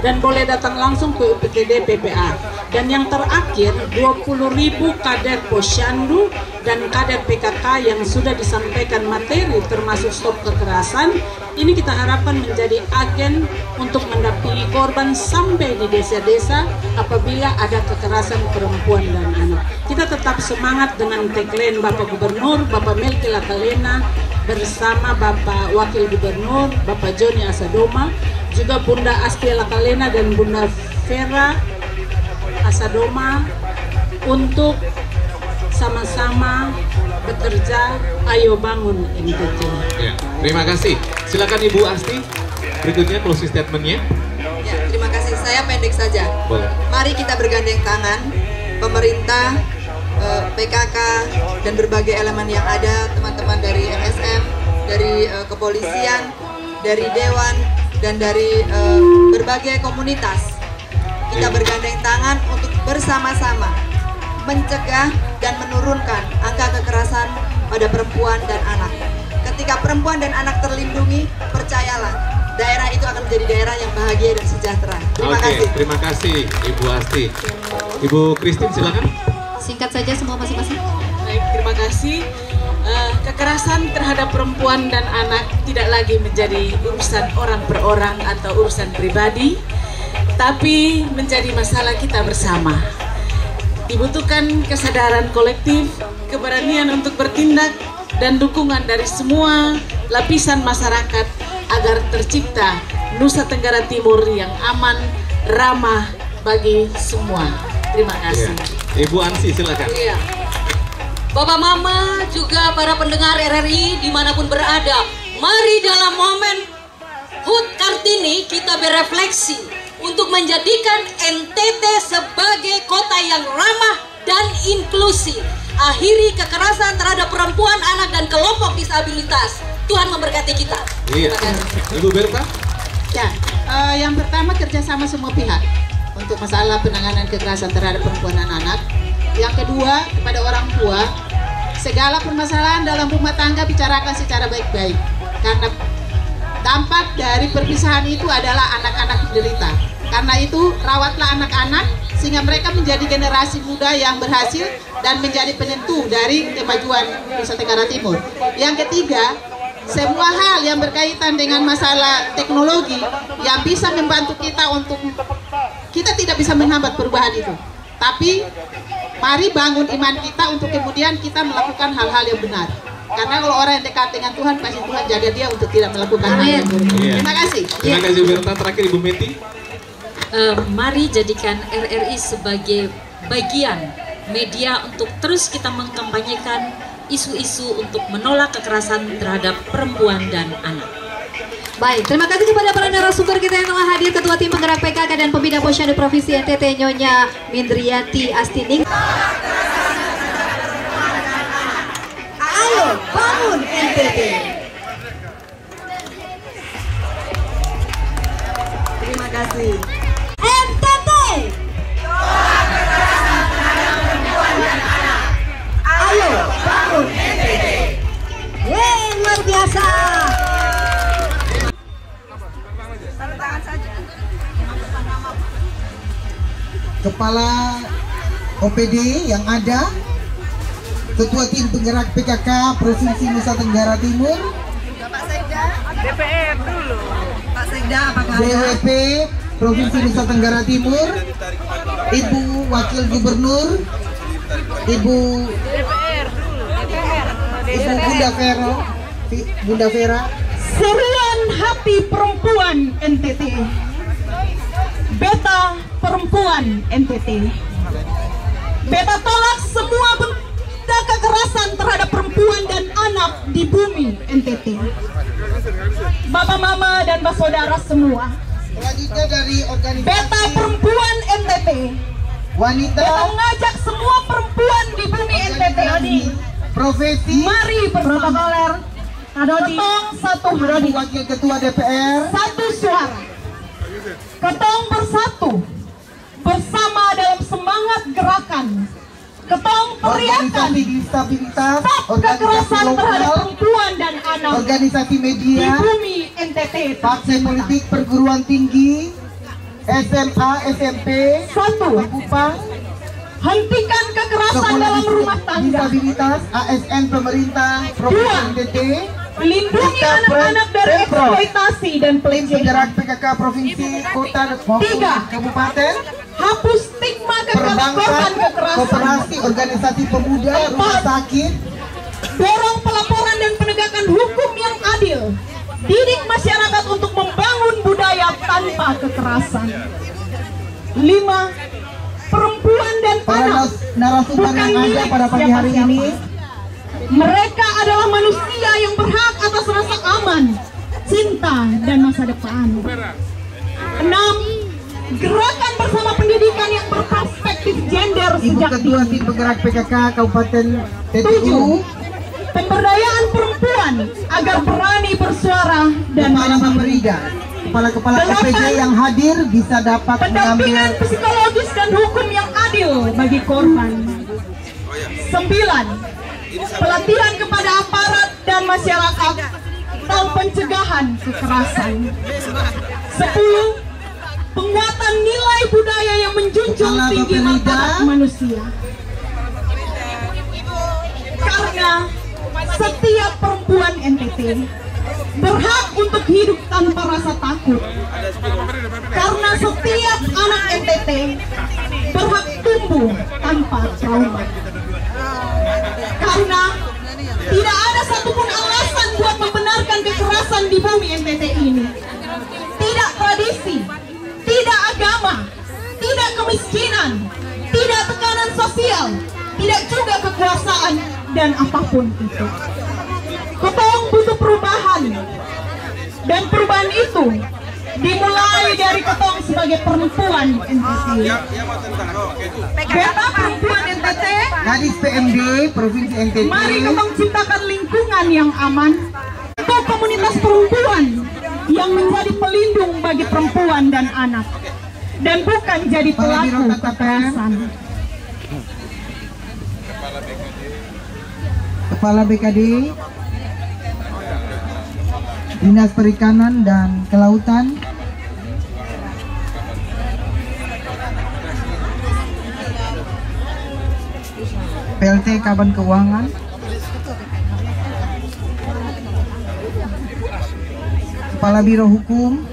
dan boleh datang langsung ke UPTD PPA. Dan yang terakhir, 20.000 kader Posyandu dan kader PKK yang sudah disampaikan materi termasuk stop kekerasan, ini kita harapkan menjadi agen untuk mendampingi korban sampai di desa-desa apabila ada kekerasan perempuan dan anak. Kita tetap semangat dengan tagline Bapak Gubernur, Bapak Melki Lakalena, bersama Bapak Wakil Gubernur, Bapak Joni Asadoma, juga Bunda Astia Lakalena dan Bunda Vera Asadoma untuk sama-sama bekerja. Ayo bangun NTT. Ya, terima kasih. Silakan Ibu Asti. Berikutnya closing statementnya. Ya, terima kasih. Saya pendek saja. Boleh. Mari kita bergandeng tangan, pemerintah, PKK dan berbagai elemen yang ada, teman-teman dari LSM, dari kepolisian, dari Dewan dan dari berbagai komunitas. Kita bergandeng tangan untuk bersama-sama mencegah dan menurunkan angka kekerasan pada perempuan dan anak. Ketika perempuan dan anak terlindungi, percayalah, daerah itu akan menjadi daerah yang bahagia dan sejahtera. Terima kasih. Terima kasih Ibu Asti. Ibu Christine silakan. Singkat saja semua masing-masing. Baik, terima kasih. Kekerasan terhadap perempuan dan anak tidak lagi menjadi urusan orang per orang atau urusan pribadi, tapi menjadi masalah kita bersama. Dibutuhkan kesadaran kolektif, keberanian untuk bertindak, dan dukungan dari semua lapisan masyarakat agar tercipta Nusa Tenggara Timur yang aman, ramah bagi semua. Terima kasih. Ya. Ibu Ansi silakan. Iya. Bapak Mama juga para pendengar RRI dimanapun berada, mari dalam momen HUT Kartini kita berefleksi untuk menjadikan NTT sebagai kota yang ramah dan inklusif. Akhiri kekerasan terhadap perempuan, anak, dan kelompok disabilitas. Tuhan memberkati kita. Iya. Ibu Berta? Ya, yang pertama kerjasama semua pihak untuk masalah penanganan kekerasan terhadap perempuan dan anak. Yang kedua, kepada orang tua, segala permasalahan dalam rumah tangga bicarakan secara baik-baik. Karena dampak dari perpisahan itu adalah anak-anak menderita. Karena itu, rawatlah anak-anak sehingga mereka menjadi generasi muda yang berhasil dan menjadi penentu dari kemajuan Nusa Tenggara Timur. Yang ketiga, semua hal yang berkaitan dengan masalah teknologi yang bisa membantu kita untuk kita tidak bisa menghambat perubahan itu. Tapi mari bangun iman kita untuk kemudian kita melakukan hal-hal yang benar. Karena kalau orang yang dekat dengan Tuhan, pasti Tuhan jaga dia untuk tidak melakukan hal yang buruk. Terima kasih. Terima kasih Berta. Terakhir Ibu Meti. Mari jadikan RRI sebagai bagian media untuk terus kita mengkampanyekan isu-isu untuk menolak kekerasan terhadap perempuan dan anak. Baik, terima kasih kepada para narasumber kita yang telah hadir, Ketua Tim Penggerak PKK dan Pembina Posyandu Provinsi NTT Nyonya Mindriati Astining. Ayo bangun NTT. Terima kasih. NTT. Ayo bangun NTT. Yeay, luar biasa. Kepala OPD yang ada, Ketua Tim Penggerak PKK Provinsi Nusa Tenggara Timur, Pak Sekda, DPR dulu. Pak Sekda, apakah DWP Provinsi Nusa Tenggara Timur, Ibu Wakil Gubernur, Ibu Bunda Vera, Seruan Hati Perempuan NTT, Beta Perempuan NTT. Beta tolak semua bentuk kekerasan terhadap perempuan dan anak di bumi NTT. Bapak Mama dan Saudara semua. Selanjutnya dari organisasi Beta Perempuan NTT. Wanita. Beta mengajak semua perempuan di bumi NTT. Profesi. Mari berprotokoler. Ketong satu hari. Wakil Ketua DPR. Satu suara. Ketong bersatu. Bersama dalam semangat gerakan. Ketong teriakan disabilitas, stop kekerasan terhadap perempuan dan anak, organisasi media, di bumi NTT, partai politik, perguruan tinggi, SMA, SMP, Kupang, hentikan kekerasan dalam rumah tangga, disabilitas, ASN pemerintah Provinsi NTT, lindungi anak-anak dari eksploitasi dan pelecehan. PKK Provinsi, Kota, Kabupaten, hapus stigma kekerasan, koperasi, organisasi pemuda, rumah sakit, dorong pelaporan dan penegakan hukum yang adil, didik masyarakat untuk membangun budaya tanpa kekerasan. 5. Perempuan dan anak narasumber yang ada pada pagi hari ini, mereka adalah manusia yang berhak atas rasa aman, cinta, dan masa depan. 6. Gerakan bersama pendidikan yang berperspektif gender Ibu sejak Ketua Tim Penggerak PKK Kabupaten TTU. 7. Pemberdayaan perempuan agar berani bersuara dan Kepala Baperida, kepala-kepala SPJ yang hadir bisa dapat pendampingan psikologis dan hukum yang adil bagi korban. 9. Pelatihan kepada aparat dan masyarakat tentang pencegahan kekerasan. 10. Penguatan nilai budaya yang menjunjung tinggi martabat manusia. Karena setiap perempuan NTT berhak untuk hidup tanpa rasa takut. Karena setiap anak NTT berhak tumbuh tanpa trauma. Karena tidak ada satupun alasan buat membenarkan kekerasan di bumi NTT ini. Tidak tradisi, tidak agama, tidak kemiskinan, tidak tekanan sosial, tidak juga kekuasaan, dan apapun itu. Ketong butuh perubahan, dan perubahan itu dimulai dari ketong sebagai perempuan NTT. Beta Perempuan NTT, Gadis PMD Provinsi NTT. mari ketong ciptakan lingkungan yang aman untuk komunitas perempuan yang menjadi pelindung bagi perempuan dan anak, dan bukan jadi pelaku kekerasan. Kepala BKD, Dinas Perikanan dan Kelautan, PLT Kaban Keuangan, Kepala Biro Hukum,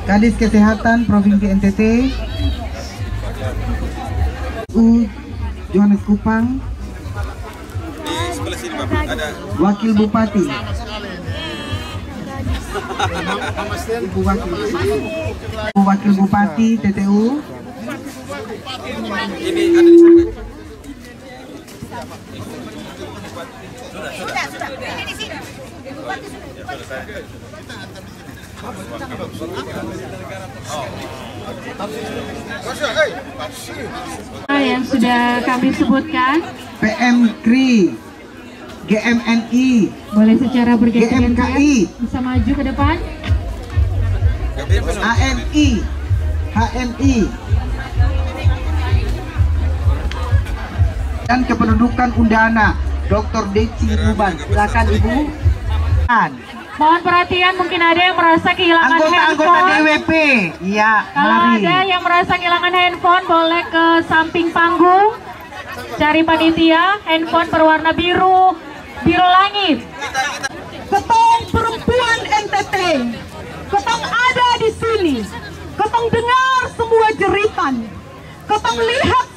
Kadis Kesehatan Provinsi NTT, Johannes Kupang, Wakil Bupati, Ibu Wakil Bupati TTU, Yang sudah kami sebutkan, PMKRI, GMNI, boleh secara bergantian GMKI, bisa maju ke depan. AMI, HMI, dan Kependudukan Undana, Dr. Deci Ruban. Silakan Ibu. Mohon perhatian, mungkin ada yang merasa kehilangan Anggota handphone. DWP, iya, Kalau mari. ada yang merasa kehilangan handphone, boleh ke samping panggung. Cari panitia, handphone berwarna biru, biru langit. Ketong perempuan NTT, ketong ada di sini, ketong dengar semua jeritan, ketong lihat